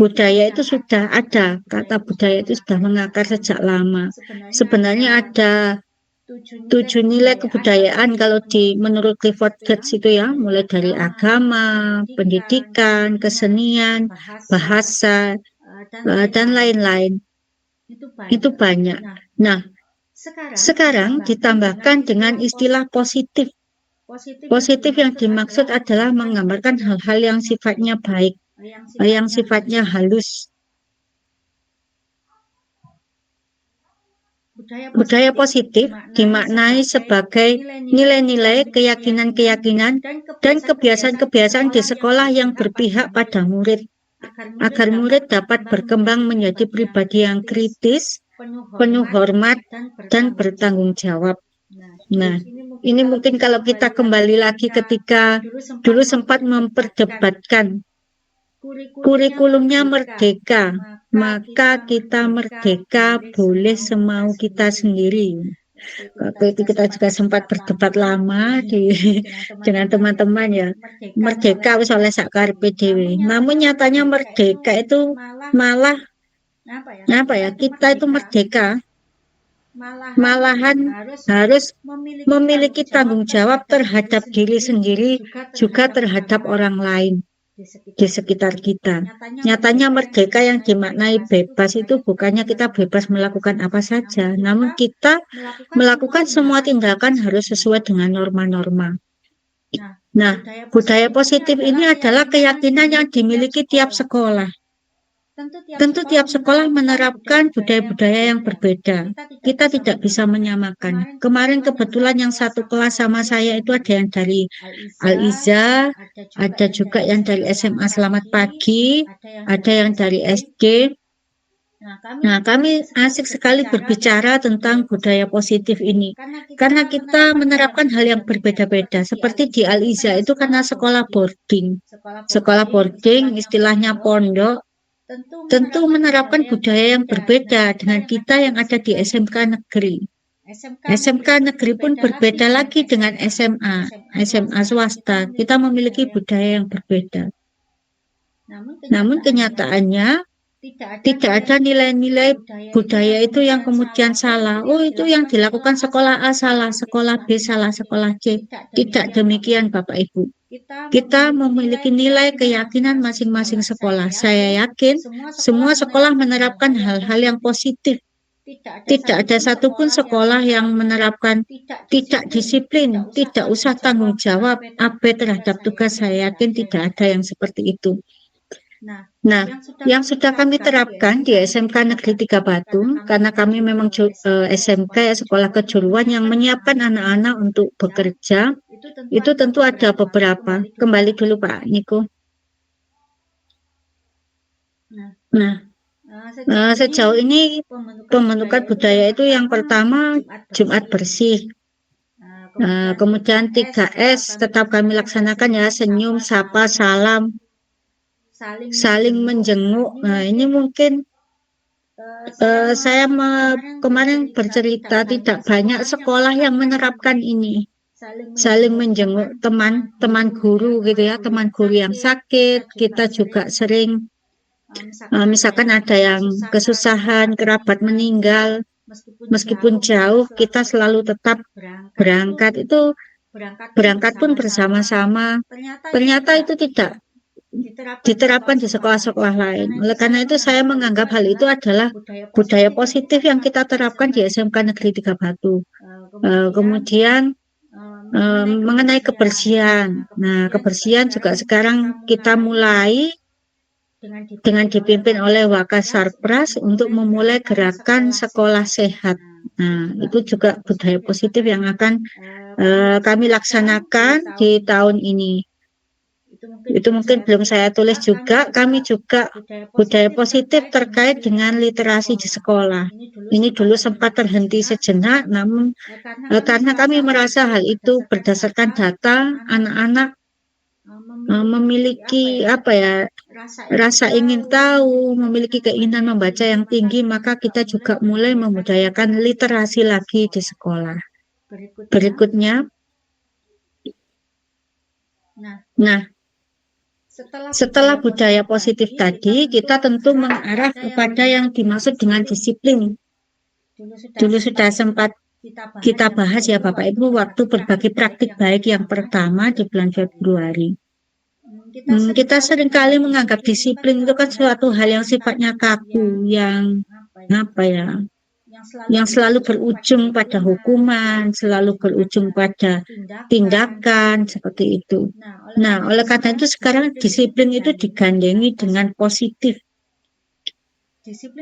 S1: Budaya itu sudah ada, kata budaya itu sudah mengakar sejak lama. Sebenarnya ada 7 nilai kebudayaan kalau menurut Clifford Geertz itu ya, mulai dari agama, pendidikan, kesenian, bahasa, dan lain-lain. Itu banyak. Nah, sekarang ditambahkan dengan istilah positif. Positif yang dimaksud adalah menggambarkan hal-hal yang sifatnya baik, yang sifatnya halus. Budaya positif dimaknai sebagai nilai-nilai, keyakinan-keyakinan, dan kebiasaan-kebiasaan di sekolah yang berpihak pada murid, agar murid dapat berkembang menjadi pribadi yang kritis, penuh hormat, dan bertanggung jawab. Nah, ini mungkin kalau kita kembali lagi ketika dulu sempat memperdebatkan kurikulumnya merdeka, maka kita merdeka boleh semau kita sendiri. Waktu itu kita juga sempat berdebat lama dengan teman-teman ya, merdeka wis oleh sakarepe dhewe. Namun nyatanya merdeka itu malah kita itu merdeka malahan harus memiliki tanggung jawab terhadap diri sendiri, juga terhadap orang lain di sekitar kita. Nyatanya merdeka yang dimaknai bebas itu bukannya kita bebas melakukan apa saja, namun kita melakukan semua tindakan harus sesuai dengan norma-norma. Nah, budaya positif ini adalah keyakinan yang dimiliki tiap sekolah. Tentu tiap sekolah menerapkan budaya-budaya yang berbeda. Kita tidak bisa menyamakan. Kemarin kebetulan yang satu kelas sama saya itu ada yang dari Al-Iza, ada juga yang dari SMA Selamat Pagi, ada yang dari SD. Nah, kami asik sekali berbicara tentang budaya positif ini. Karena kita menerapkan hal yang berbeda-beda. Seperti di Al-Iza itu karena sekolah boarding. Sekolah boarding istilahnya pondok. Tentu menerapkan budaya yang berbeda dengan kita yang ada di SMK negeri. SMK negeri pun berbeda lagi dengan SMA swasta. Kita memiliki budaya yang berbeda. Namun kenyataannya tidak ada nilai-nilai budaya itu yang kemudian salah. Oh, itu yang dilakukan sekolah A salah, sekolah B salah, sekolah C. Tidak demikian Bapak Ibu. Kita memiliki nilai keyakinan masing-masing sekolah. Saya yakin semua sekolah menerapkan hal-hal yang positif. Tidak ada satupun sekolah yang menerapkan tidak disiplin, tidak usah tanggung jawab, abai terhadap tugas. Saya yakin tidak ada yang seperti itu. Nah, yang sudah kami terapkan di SMK Negeri 3 Batu, karena kami memang SMK ya, sekolah kejuruan yang menyiapkan anak-anak untuk bekerja, itu tentu ada beberapa. Kembali dulu Pak Niko. Nah, sejauh ini pembentukan budaya itu yang pertama Jumat bersih. Kemudian 3S tetap kami laksanakan ya, senyum, sapa, salam, saling menjenguk. Nah, ini mungkin saya kemarin bercerita tidak banyak sekolah yang menerapkan ini. Saling menjenguk teman guru gitu ya, teman guru yang sakit. Kita juga sering misalkan ada yang kesusahan, kerabat meninggal, meskipun jauh kita selalu tetap berangkat. Itu berangkat pun bersama-sama. Ternyata itu tidak diterapkan di sekolah-sekolah lain. Oleh karena itu saya menganggap hal itu adalah budaya positif yang kita terapkan di SMK Negeri 3 Batu. Kemudian mengenai kebersihan. Nah, kebersihan juga sekarang kita mulai dengan dipimpin oleh Wakasarpras untuk memulai gerakan sekolah sehat. Nah, itu juga budaya positif yang akan kami laksanakan di tahun ini. Itu mungkin belum saya tulis juga. Kami juga budaya positif terkait dengan literasi di sekolah. Ini dulu sempat terhenti sejenak, namun karena kami merasa hal itu berdasarkan data, anak-anak memiliki rasa ingin tahu, memiliki keinginan membaca yang tinggi, maka kita juga mulai membudayakan literasi lagi di sekolah. Berikutnya, nah, setelah budaya positif tadi, kita tentu mengarah kepada yang dimaksud dengan disiplin. Dulu sudah sempat kita bahas ya Bapak Ibu waktu berbagi praktik baik yang pertama di bulan Februari. Kita seringkali menganggap disiplin itu kan suatu hal yang sifatnya kaku, yang selalu berujung pada hukuman, selalu berujung pada tindakan seperti itu. Nah, oleh karena itu sekarang disiplin itu digandengi dengan positif.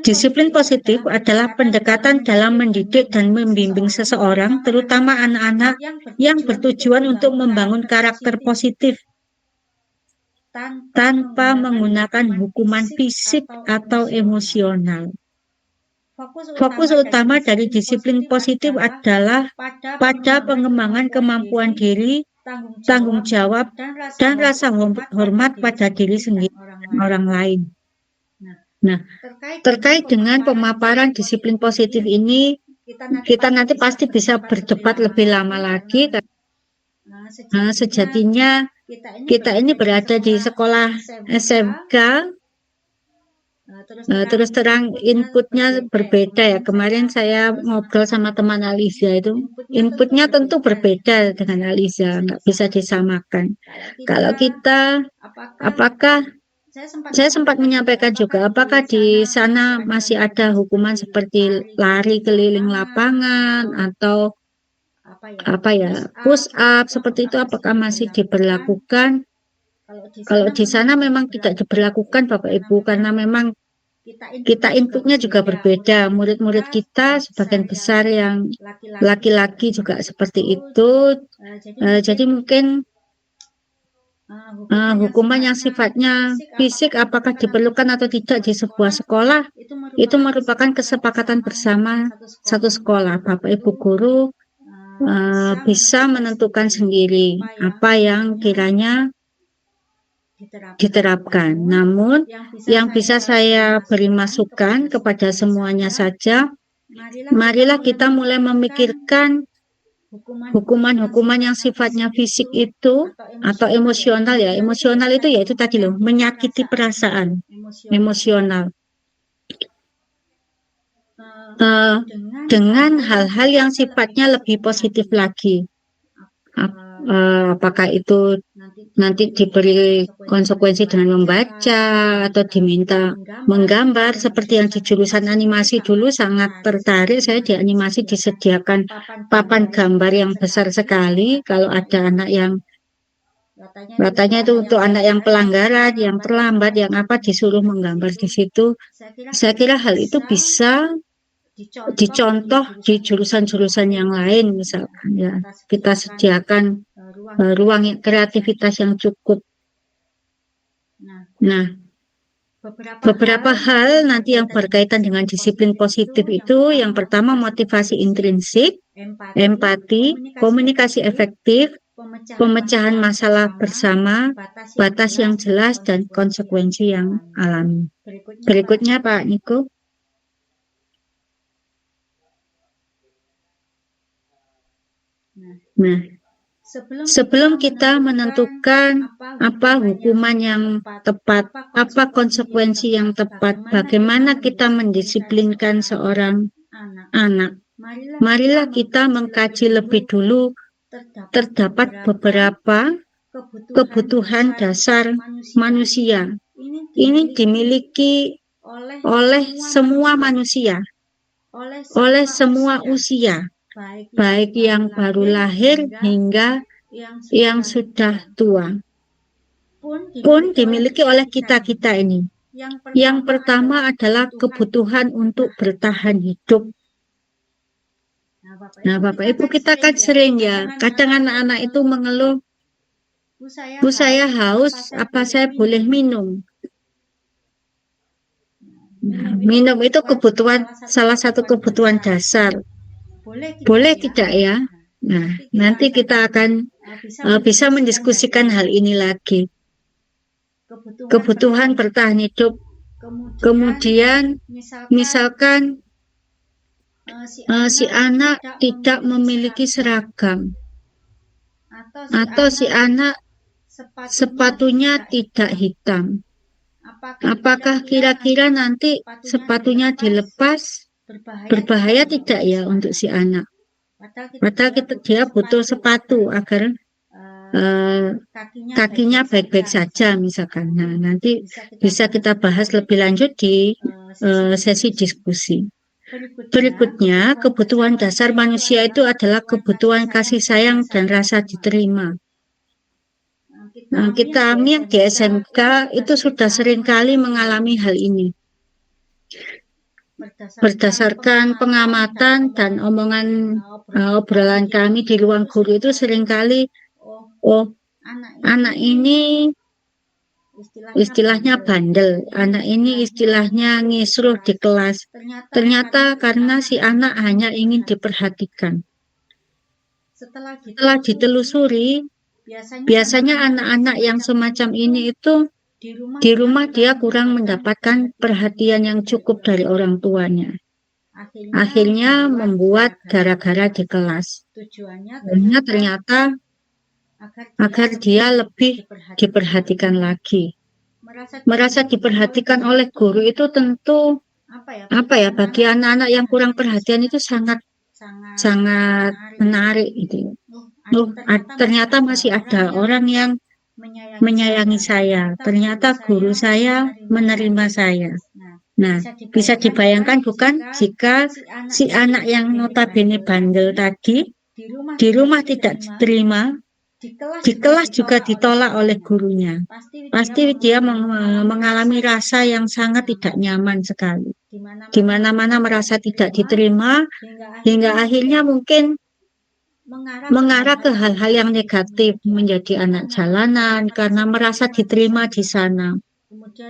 S1: Disiplin positif adalah pendekatan dalam mendidik dan membimbing seseorang, terutama anak-anak yang bertujuan untuk membangun karakter positif tanpa menggunakan hukuman fisik atau emosional. Fokus utama dari disiplin positif adalah pada pengembangan kemampuan diri, tanggung jawab, dan rasa hormat pada diri sendiri dan orang lain. Nah, terkait dengan pemaparan disiplin positif ini, kita nanti pasti bisa berdebat lebih lama lagi. Sejatinya kita ini berada di sekolah SMK, terus terang inputnya berbeda ya. Kemarin saya ngobrol sama teman Aliza itu, inputnya tentu berbeda dengan Aliza, nggak bisa disamakan. Kalau kita, apakah saya sempat menyampaikan juga, apakah di sana masih ada hukuman seperti lari keliling lapangan atau push up seperti itu, apakah masih diberlakukan? Kalau di sana memang tidak diberlakukan Bapak Ibu, karena memang kita inputnya juga berbeda. Murid-murid kita sebagian besar yang laki-laki juga seperti itu. Jadi mungkin hukuman yang sifatnya fisik apakah diperlukan atau tidak di sebuah sekolah, itu merupakan kesepakatan bersama satu sekolah. Bapak Ibu guru bisa menentukan sendiri apa yang kiranya diterapkan. Namun yang bisa saya beri masukan kepada semuanya saja, marilah kita mulai memikirkan hukuman-hukuman yang sifatnya fisik itu atau emosional ya. Emosional itu ya itu tadi loh, menyakiti perasaan emosional. Dengan hal-hal yang sifatnya lebih positif lagi. Apakah itu nanti diberi konsekuensi dengan membaca atau diminta menggambar seperti yang di jurusan animasi dulu sangat tertarik saya di animasi disediakan papan gambar yang besar sekali kalau ada anak yang katanya itu untuk anak yang pelanggaran, yang terlambat, yang apa disuruh menggambar di situ. Saya kira hal itu bisa dicontoh di jurusan-jurusan yang lain misalkan ya kita sediakan ruang kreativitas yang cukup. Nah, beberapa hal nanti yang berkaitan dengan disiplin positif itu yang pertama motivasi intrinsik, empati, komunikasi efektif, pemecahan masalah bersama, batas yang jelas dan konsekuensi yang alami. Berikutnya Pak Niko. Nah, sebelum kita menentukan apa hukuman yang tepat, apa konsekuensi yang tepat, bagaimana kita mendisiplinkan seorang anak. Marilah kita mengkaji lebih dulu terdapat beberapa kebutuhan dasar manusia. Ini dimiliki oleh semua manusia, oleh semua usia, baik yang baru lahir hingga yang sudah tua, pun dimiliki oleh kita-kita ini. Yang pertama adalah kebutuhan untuk bertahan hidup. Nah, Bapak Ibu, kita kan sering ya, kadang anak-anak itu mengeluh, Bu saya haus, apa saya boleh minum? Nah, minum itu kebutuhan, salah satu kebutuhan dasar. Boleh tidak ya? Nah, nanti kita akan bisa mendiskusikan hal ini lagi. Kebutuhan bertahan hidup. Kemudian, misalkan si anak tidak memiliki seragam, atau si anak sepatunya tidak hitam. Apakah kira-kira nanti sepatunya dilepas berbahaya tidak ya untuk si anak? Padahal dia butuh sepatu agar kakinya baik-baik saja misalkan. Nah, nanti bisa kita bahas lebih lanjut di sesi diskusi. Berikutnya, kebutuhan dasar manusia itu adalah kebutuhan kasih sayang dan rasa diterima. Nah, kita yang di SMK itu sudah sering kali mengalami hal ini. Berdasarkan pengamatan dan omongan obrolan kami di ruang guru itu seringkali, anak ini istilahnya bandel, anak ini istilahnya ngisruh di kelas. Ternyata karena si anak hanya ingin diperhatikan. Setelah ditelusuri, biasanya anak-anak yang semacam ini itu di rumah dia kurang mendapatkan perhatian yang cukup dari orang tuanya. Akhirnya membuat gara-gara di kelas. Tujuannya ternyata agar dia lebih diperhatikan lagi. Merasa diperhatikan oleh guru itu tentu bagi anak-anak yang kurang perhatian itu sangat menarik gitu. Ternyata masih ada orang yang menyayangi saya. Ternyata guru saya menerima saya. Nah, bisa dibayangkan bukan jika si anak yang notabene bandel tadi di rumah tidak diterima, di kelas juga ditolak oleh gurunya. Pasti dia mengalami rasa yang sangat tidak nyaman sekali. Di mana-mana merasa tidak diterima, hingga akhirnya mungkin mengarah ke hal-hal yang negatif, menjadi anak jalanan karena merasa diterima di sana.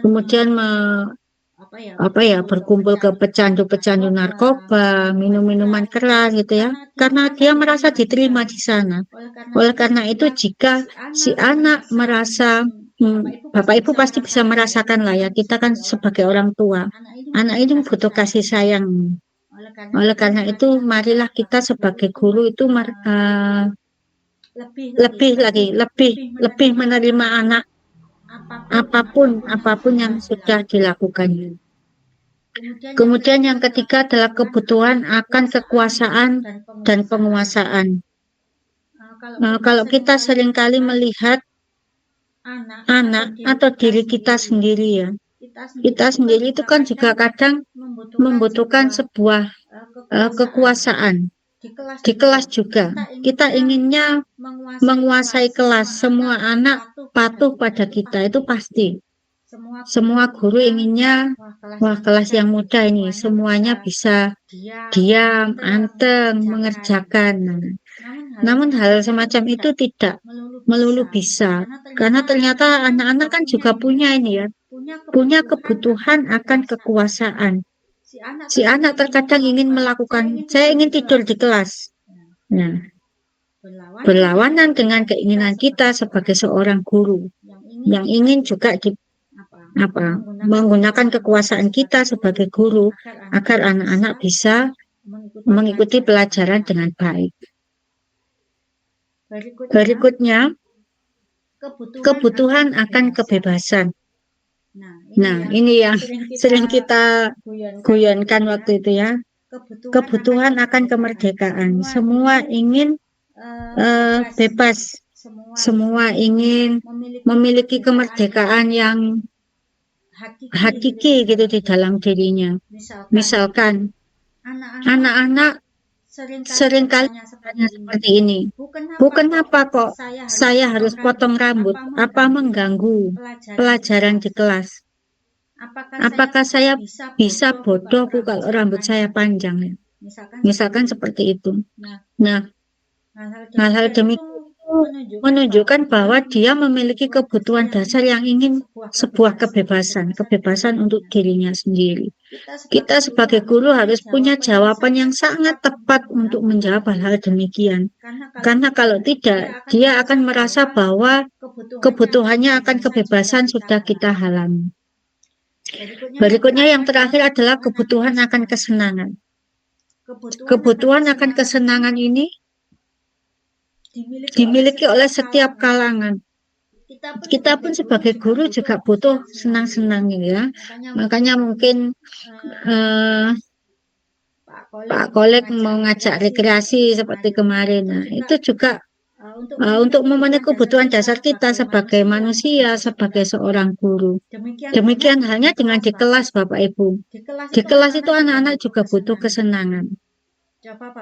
S1: Kemudian berkumpul ke pecandu-pecandu narkoba, minum-minuman keras gitu ya, karena dia merasa diterima di sana. Oleh karena itu, jika si anak merasa, Bapak Ibu pasti bisa merasakan lah ya, kita kan sebagai orang tua, anak ini butuh kasih sayang. Oleh karena itu, marilah kita sebagai guru itu lebih menerima anak apapun yang sudah dilakukannya. Kemudian yang ketiga adalah kebutuhan akan kekuasaan dan penguasaan. Kalau kita seringkali melihat anak atau diri kita sendiri ya, kita sendiri itu kan juga kadang membutuhkan sebuah kekuasaan. Di kelas juga, kita inginnya menguasai kelas. Semua anak patuh pada kita, itu pasti. Semua guru inginnya, wah kelas yang mudah ini, semuanya bisa diam, anteng, mengerjakan. Namun hal semacam itu tidak melulu bisa. Karena ternyata anak-anak kan juga punya ini ya, punya kebutuhan akan kekuasaan. Si anak terkadang ingin melakukan, saya ingin tidur di kelas. Nah, berlawanan dengan keinginan kita sebagai seorang guru yang ingin juga menggunakan kekuasaan kita sebagai guru agar anak-anak bisa mengikuti pelajaran dengan baik. Berikutnya, kebutuhan akan kebebasan. Nah, ini yang sering kita guyonkan waktu itu ya. kebutuhan akan kemerdekaan. Semua ingin bebas, semua ingin memiliki kemerdekaan yang hakiki gitu di dalam dirinya. Misalkan anak-anak seringkali bertanya seperti ini, Bu, kenapa kok saya harus potong rambut? Apa mengganggu pelajaran di kelas? Apakah saya bisa bodoh Bu kalau rambut saya panjang ya? Misalkan seperti itu. Nah, hal-hal demikian itu menunjukkan bahwa dia memiliki kebutuhan dasar yang ingin sebuah kebebasan, kebebasan untuk dirinya sendiri. Kita sebagai guru harus punya jawaban yang sangat tepat untuk menjawab hal-hal demikian. Karena kalau tidak, dia akan merasa bahwa kebutuhannya akan kebebasan sudah kita halangi. Berikutnya yang terakhir adalah kebutuhan akan kesenangan. Kebutuhan akan kesenangan ini dimiliki oleh setiap kalangan. Kita pun sebagai guru juga butuh senang-senang ya. Makanya mungkin Pak Kolek mau ngajak rekreasi seperti kemarin. Nah, itu juga untuk memenuhi kebutuhan dasar kita sebagai manusia, sebagai seorang guru. Demikian halnya dengan di kelas Bapak Ibu. Di kelas itu anak-anak juga butuh kesenangan.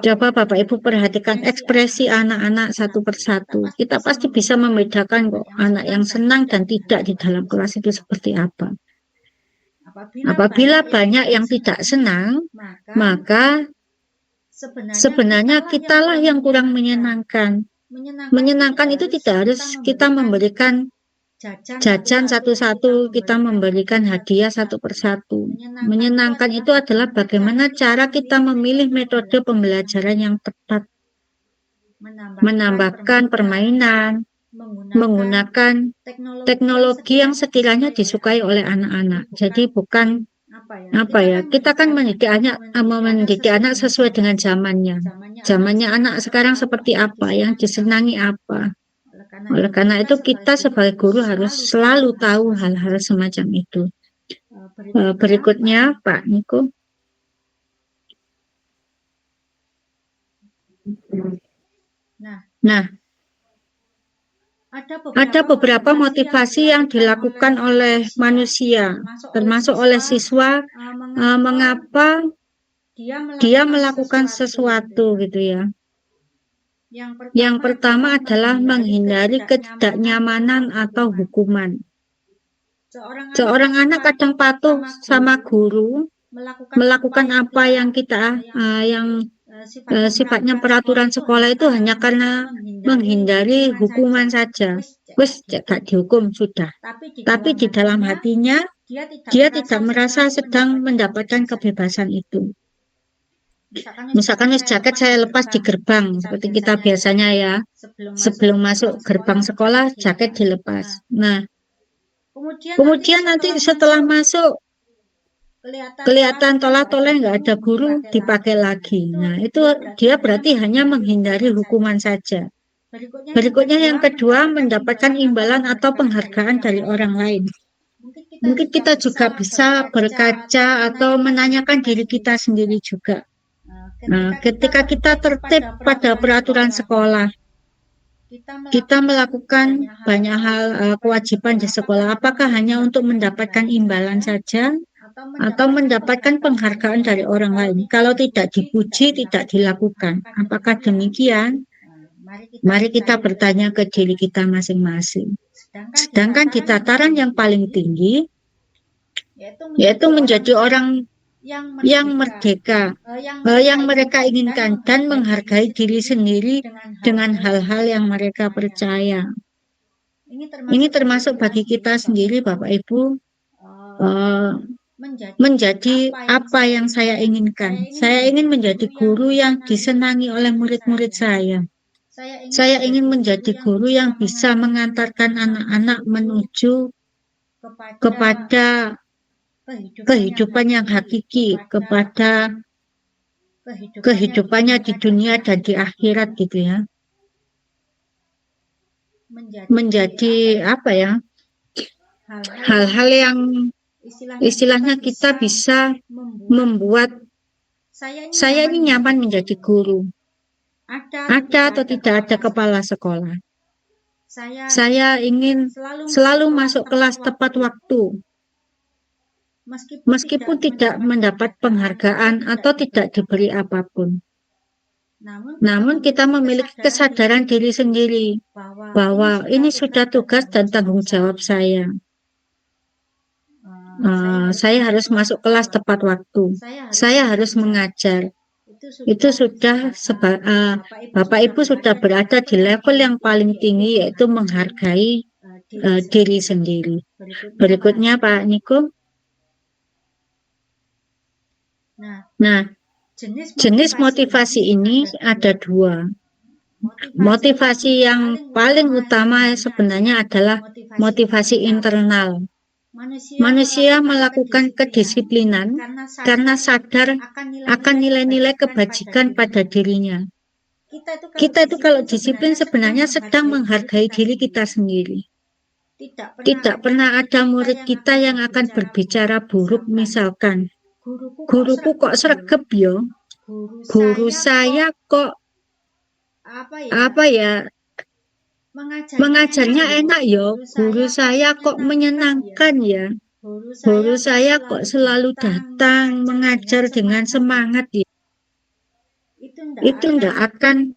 S1: Coba Bapak Ibu perhatikan ekspresi anak-anak satu persatu. Kita pasti bisa membedakan kok anak yang senang dan tidak di dalam kelas itu seperti apa. Apabila banyak yang tidak senang, maka sebenarnya kitalah yang kurang menyenangkan. Menyenangkan itu tidak harus kita memberikan jajan satu-satu, kita memberikan hadiah satu persatu. Menyenangkan itu adalah bagaimana cara kita memilih metode pembelajaran yang tepat. Menambahkan permainan, menggunakan teknologi yang sekiranya disukai oleh anak-anak. Jadi bukan kita kan mendidik anak sesuai dengan zamannya. Zamannya anak sekarang seperti apa, yang disenangi apa. Oleh karena itu kita sebagai guru harus selalu tahu hal-hal semacam itu. Berikutnya Pak Niko. Nah, ada beberapa motivasi yang dilakukan oleh manusia, termasuk oleh siswa, mengapa dia melakukan sesuatu gitu ya. Yang pertama adalah menghindari ketidaknyamanan atau hukuman. Seorang anak kadang patuh sama guru, melakukan apa yang sifatnya peraturan sekolah itu hanya karena menghindari hukuman saja. Wes gak dihukum sudah. Tapi di dalam hatinya dia tidak merasa sedang mendapatkan kebebasan itu. Misalkan jaket saya lepas di gerbang seperti kita biasanya ya. Sebelum masuk gerbang sekolah jaket dilepas. Nah, kemudian nanti setelah masuk kelihatan tolak-toleh nggak ada guru dipakai lagi. Nah, itu dia berarti hanya menghindari hukuman saja. Berikutnya yang kedua, mendapatkan imbalan atau penghargaan dari orang lain. Mungkin kita juga bisa berkaca atau menanyakan diri kita sendiri juga. Nah, ketika kita tertib pada peraturan sekolah, kita melakukan banyak hal kewajiban di sekolah. Apakah hanya untuk mendapatkan imbalan saja atau mendapatkan penghargaan dari orang lain? Kalau tidak dipuji, tidak dilakukan. Apakah demikian? Mari kita bertanya ke diri kita masing-masing. Sedangkan di tataran yang paling tinggi, yaitu menjadi orang yang merdeka, yang mereka inginkan dan menghargai diri sendiri dengan hal-hal yang mereka percaya. Ini termasuk bagi kita sendiri, Bapak Ibu, menjadi apa yang saya inginkan. Saya ingin menjadi guru yang disenangi oleh murid-murid saya. Saya ingin menjadi guru yang bisa mengantarkan anak-anak menuju kepada kehidupan yang hakiki, kepada kehidupannya di dunia dan di akhirat gitu ya. Menjadi apa ya? Hal-hal yang istilahnya kita bisa membuat Saya ini nyaman menjadi guru. Ada atau tidak ada kepala sekolah. Saya ingin selalu masuk kelas tepat waktu, meskipun tidak mendapat penghargaan atau tidak diberi apapun. Namun kita memiliki kesadaran diri sendiri bahwa ini sudah tugas dan tanggung jawab saya. Saya harus masuk kelas tepat waktu. Saya harus mengajar. Itu sudah Bapak Ibu sudah berada di level yang paling tinggi, yaitu menghargai diri sendiri. Berikutnya Pak Niko. Nah, jenis motivasi ini ada dua. Motivasi yang paling utama sebenarnya adalah motivasi internal. Manusia melakukan kedisiplinan karena sadar akan nilai-nilai kebajikan pada dirinya. Kita itu kalau disiplin sebenarnya sedang menghargai diri kita sendiri. Tidak pernah ada murid kita yang akan berbicara buruk, misalkan, guruku kok sregep ya, guru saya kok mengajarnya enak ya, guru saya kok menyenangkan ya, guru saya kok selalu datang mengajar dengan semangat ya. Itu enggak akan,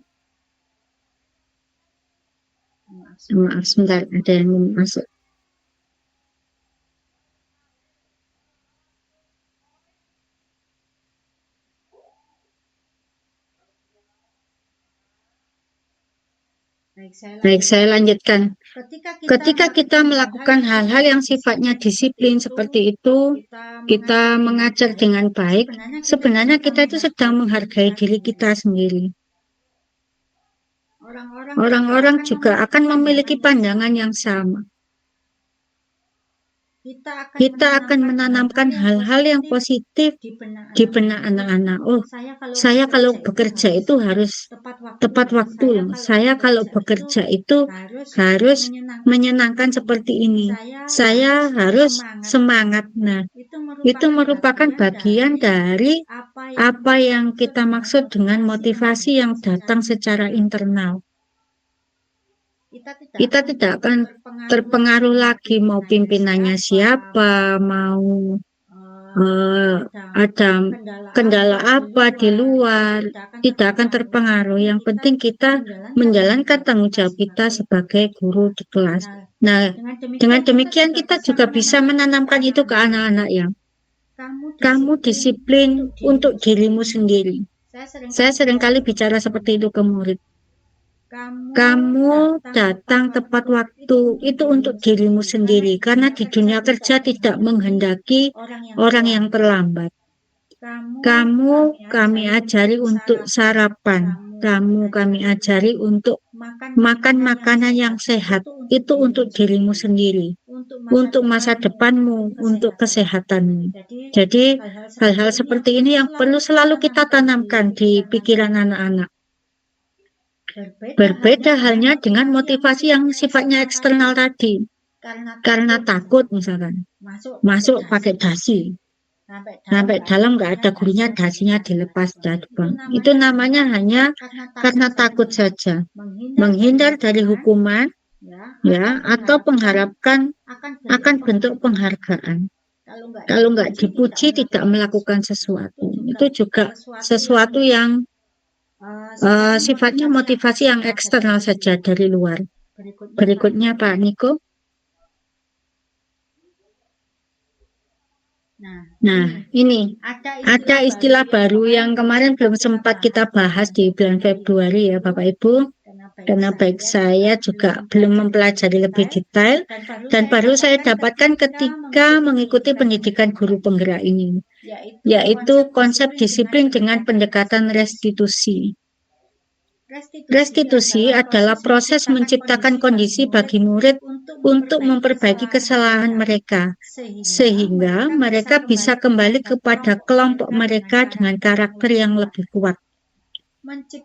S1: maaf sebentar, ada yang masuk. Baik, saya lanjutkan. Ketika kita melakukan hal-hal yang sifatnya disiplin seperti itu, kita mengajar dengan baik, sebenarnya kita itu sedang menghargai diri kita sendiri. Orang-orang juga akan memiliki pandangan yang sama. Kita akan menanamkan hal-hal yang positif di benak anak-anak. Oh, saya kalau bekerja itu harus tepat waktu loh. Saya kalau bekerja itu harus menyenangkan seperti ini. Saya harus semangat. Nah, itu merupakan bagian dari apa yang kita maksud dengan motivasi yang datang secara internal. Kita tidak akan terpengaruh lagi mau pimpinannya siapa, mau ada kendala apa di luar, tidak akan terpengaruh. Yang penting kita menjalankan tanggung jawab kita sebagai guru di kelas. Nah, dengan demikian kita juga bisa menanamkan itu ke anak-anak ya. Kamu disiplin untuk dirimu sendiri. Saya seringkali bicara seperti itu ke murid. Kamu datang tepat waktu itu untuk dirimu sendiri, karena di dunia kerja tidak menghendaki orang yang terlambat. Kami ajari untuk sarapan, kami ajari untuk makan makanan yang sehat, itu untuk dirimu sendiri, untuk masa depanmu, untuk kesehatanmu. Jadi hal-hal seperti ini yang perlu selalu kita tanamkan di pikiran anak-anak. Berbeda halnya dengan motivasi yang sifatnya eksternal tadi. Karena takut misalkan, masuk pakai dasi. Sampai dalam nggak ada gurunya, dasinya dilepas dari depan. Itu namanya hanya karena takut saja. Menghindar dari hukuman, ya, atau mengharapkan akan bentuk penghargaan. Kalau nggak dipuji, tidak melakukan sesuatu. Itu juga sesuatu yang sifatnya motivasi yang eksternal saja dari luar. Berikutnya Pak Niko. Nah, ini ada istilah baru yang kemarin belum sempat kita bahas di bulan Februari ya Bapak Ibu. Karena baik saya juga belum mempelajari lebih detail dan baru saya dapatkan ketika mengikuti pendidikan guru penggerak ini, yaitu konsep disiplin dengan pendekatan restitusi. Restitusi adalah proses menciptakan kondisi bagi murid untuk memperbaiki kesalahan mereka, sehingga mereka bisa kembali kepada kelompok mereka dengan karakter yang lebih kuat.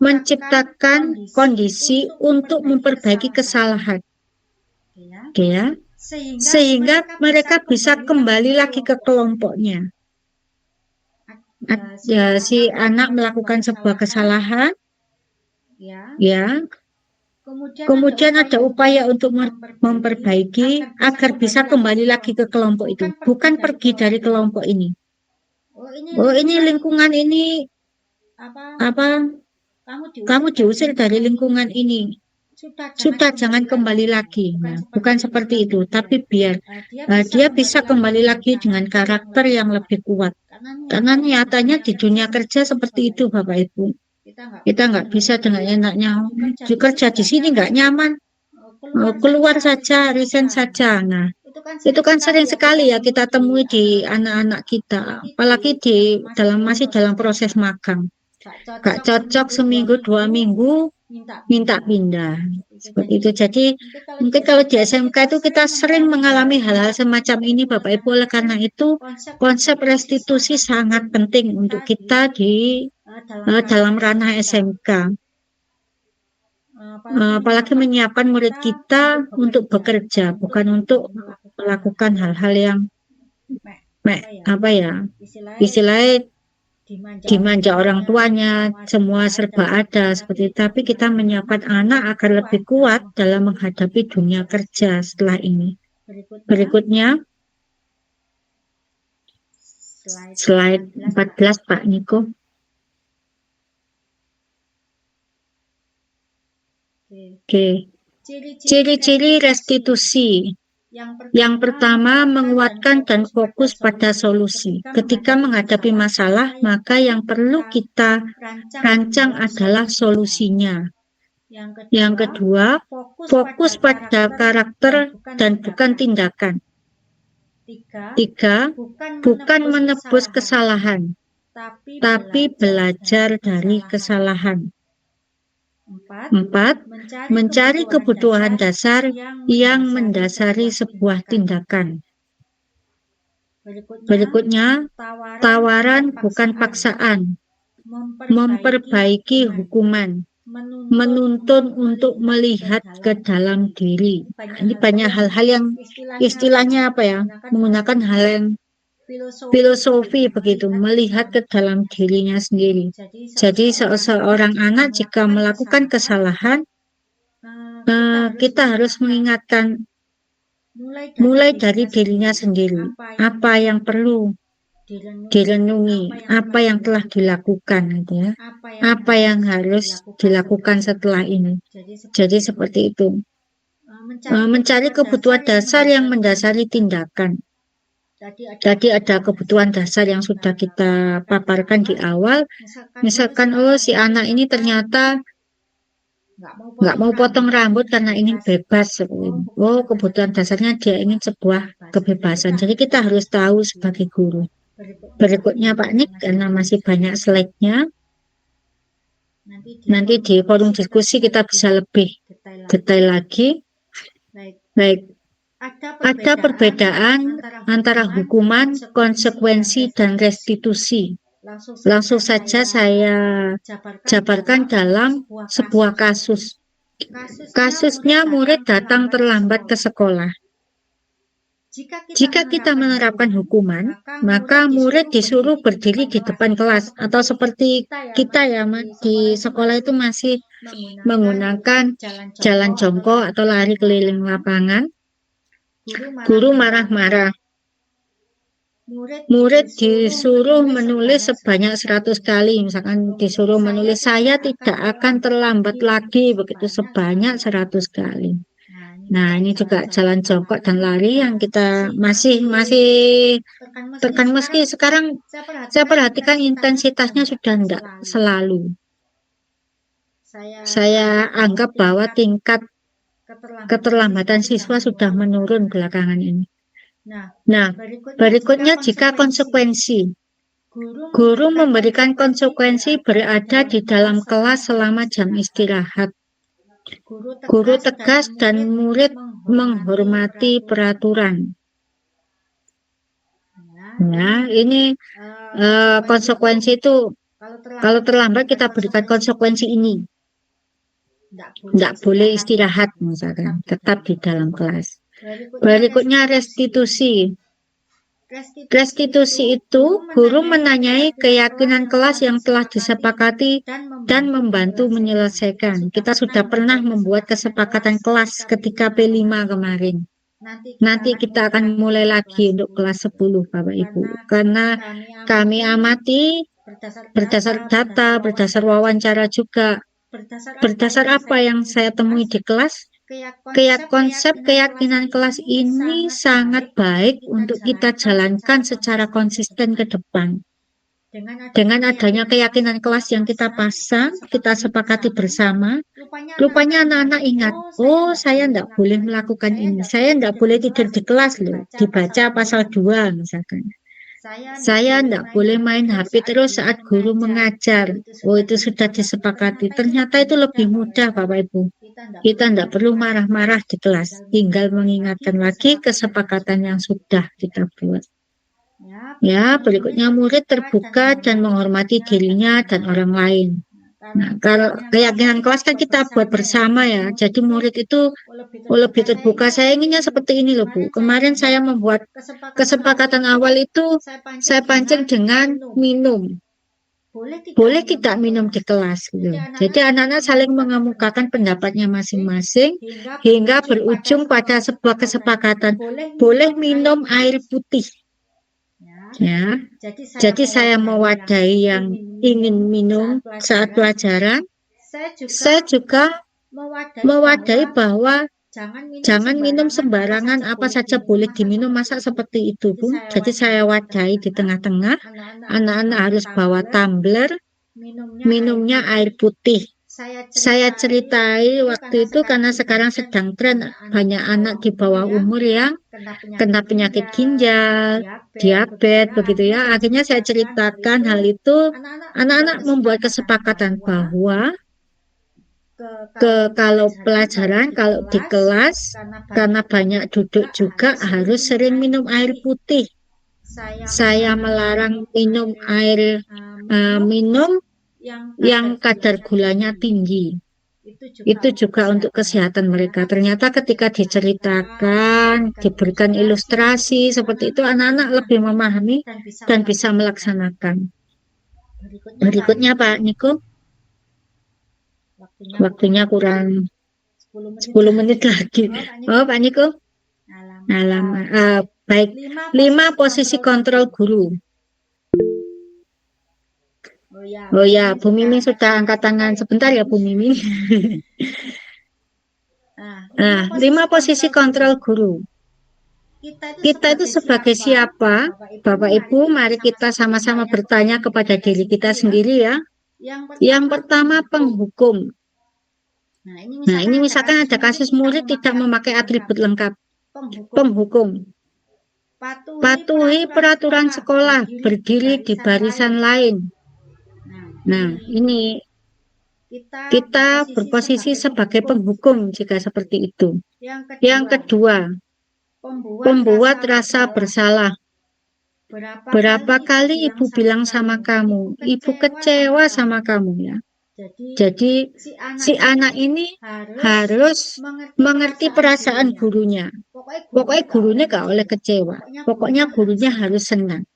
S1: Menciptakan kondisi untuk memperbaiki kesalahan, ya, sehingga mereka bisa kembali lagi ke kelompoknya. Si anak melakukan sebuah kesalahan, ya, kemudian ada upaya untuk memperbaiki agar bisa kembali lagi ke kelompok itu, bukan pergi dari kelompok ini. Oh, ini lingkungan ini apa? Kamu diusir dari lingkungan ini. Sudah jangan kembali lagi. Nah, bukan seperti itu, tapi biar dia bisa kembali lagi dengan karakter yang lebih kuat. Karena nyatanya di dunia kerja seperti itu, Bapak Ibu. Kita nggak bisa dengan enaknya kerja di sini nggak nyaman, keluar saja, resign saja. Nah, itu kan sering sekali ya kita temui di anak-anak kita, apalagi masih dalam proses magang. Gak cocok seminggu 2 minggu minta pindah seperti itu. Jadi mungkin kalau di SMK itu kita sering mengalami hal-hal semacam ini, Bapak Ibu. Oleh karena itu konsep restitusi sangat penting untuk kita di dalam ranah SMK. Apalagi menyiapkan murid kita untuk bekerja, bukan untuk melakukan hal-hal yang apa ya, istilahnya dimanja orang tuanya, semua serba ada seperti itu. Tapi kita menyiapkan anak agar lebih kuat dalam menghadapi dunia kerja setelah ini. Berikutnya, slide 14 Pak Niko. Oke. Ciri-ciri restitusi. Yang pertama, menguatkan dan fokus pada solusi. Ketika menghadapi masalah, maka yang perlu kita rancang adalah solusinya. Yang kedua, fokus pada karakter dan bukan tindakan. Tiga, bukan menebus kesalahan, tapi belajar dari kesalahan. Empat, mencari kebutuhan dasar yang mendasari sebuah tindakan. Berikutnya, tawaran bukan paksaan, memperbaiki hukuman, menuntun untuk melihat ke dalam diri. Ini banyak hal-hal yang istilahnya apa ya, menggunakan hal yang filosofi begitu, melihat ke dalam dirinya sendiri. Jadi seorang anak jika melakukan kesalahan, kita harus mengingatkan mulai dari dirinya sendiri, apa yang perlu direnungi, apa yang telah dilakukan, gitu ya, apa yang harus dilakukan setelah ini. Jadi seperti itu. Mencari kebutuhan dasar yang mendasari tindakan. Jadi ada kebutuhan dasar yang sudah kita paparkan di awal. Misalkan, oh si anak ini ternyata nggak mau potong rambut karena ingin bebas. Oh, kebutuhan dasarnya dia ingin sebuah kebebasan. Jadi kita harus tahu sebagai guru. Berikutnya Pak Nik, karena masih banyak slide-nya. Nanti di forum diskusi kita bisa lebih detail lagi. Baik. Ada perbedaan antara hukuman, konsekuensi, dan restitusi. Langsung saja saya jabarkan dalam sebuah kasus. Kasusnya murid datang terlambat ke sekolah. Jika kita menerapkan hukuman, maka murid disuruh berdiri di depan kelas. Atau seperti kita ya, di sekolah itu masih menggunakan jalan jongkok atau lari keliling lapangan. Guru marah-marah. Murid disuruh menulis sebanyak 100 kali. Misalkan disuruh menulis, saya tidak akan terlambat lagi, begitu sebanyak 100 kali. Nah, ini juga jalan jongkok dan lari yang kita masih tekan, meski sekarang saya perhatikan intensitasnya sudah tidak selalu. Saya anggap bahwa tingkat keterlambatan siswa sudah menurun belakangan ini. Nah, berikutnya jika konsekuensi. Guru memberikan konsekuensi berada di dalam kelas selama jam istirahat. Guru tegas dan murid menghormati peraturan. Nah, ini konsekuensi itu kalau terlambat kita berikan konsekuensi ini. Tidak boleh istirahat misalkan, tetap di dalam kelas. Berikutnya restitusi. Restitusi itu guru menanyai keyakinan kelas yang telah disepakati dan membantu menyelesaikan. Kita sudah pernah membuat kesepakatan kelas ketika P5 kemarin. Nanti kita akan mulai lagi untuk kelas 10, Bapak Ibu. Karena kami amati berdasar data, berdasar wawancara juga, berdasar apa yang saya temui di kelas, konsep keyakinan kelas ini sangat baik untuk kita jalankan secara konsisten ke depan. Dengan adanya keyakinan kelas yang kita pasang, kita sepakati bersama, rupanya anak-anak ingat, oh saya tidak boleh melakukan ini, saya tidak boleh tidur di kelas loh, dibaca pasal 2 misalkan. Saya tidak boleh main HP terus saat guru mengajar. Oh, itu sudah disepakati. Ternyata itu lebih mudah, Bapak Ibu. Kita tidak perlu marah-marah di kelas. Tinggal mengingatkan lagi kesepakatan yang sudah kita buat. Ya, berikutnya murid terbuka dan menghormati dirinya dan orang lain. Nah, kalau keyakinan kelas kan kita buat bersama ya. Jadi murid itu lebih terbuka. Saya inginnya seperti ini loh Bu. Kemarin saya membuat kesepakatan awal itu saya pancing dengan minum. Boleh tidak minum di kelas gitu. Jadi anak-anak saling mengemukakan pendapatnya masing-masing hingga berujung pada sebuah kesepakatan boleh minum air putih. Ya, jadi saya mewadahi yang ingin minum saat pelajaran. Saya juga mewadahi bahwa jangan minum sembarangan, apa saja boleh diminum, masa seperti itu Bu. Jadi saya wadahi di tengah-tengah, anak-anak harus bawa tumbler, minumnya air putih. Saya ceritai waktu itu karena sekarang sedang tren banyak anak di bawah umur yang kena penyakit ginjal, diabetes, begitu ya. Akhirnya saya ceritakan hal itu, anak-anak membuat kesepakatan bahwa kalau pelajaran, kalau di kelas, karena banyak duduk juga harus sering minum air putih. Saya melarang minum air minum yang kadar gulanya tinggi. Itu juga untuk kesehatan mereka. Ternyata ketika diceritakan, diberikan ilustrasi seperti itu, anak-anak lebih memahami dan bisa melaksanakan. Berikutnya Pak Niko. Waktunya kurang 10 menit lagi. Oh Pak Niko. Baik. 5 posisi kontrol guru. Oh ya, Bu Mimi sudah angkat tangan sebentar ya Bu Mimi. Nah, 5 posisi kontrol guru. Kita itu sebagai siapa? Bapak Ibu, mari kita sama-sama bertanya kepada diri kita sendiri ya. Yang pertama penghukum. Nah, ini misalkan ada kasus murid tidak memakai atribut lengkap. Penghukum. Patuhi peraturan sekolah, berdiri di barisan lain. Nah, ini kita berposisi sebagai penghukum jika seperti itu. Yang kedua, pembuat rasa bersalah. Berapa kali ibu bilang sama kamu, ibu kecewa sama kamu ya. Jadi si anak ini harus mengerti perasaan gurunya. Pokoknya gurunya gak boleh kecewa. Pokoknya gurunya harus senang.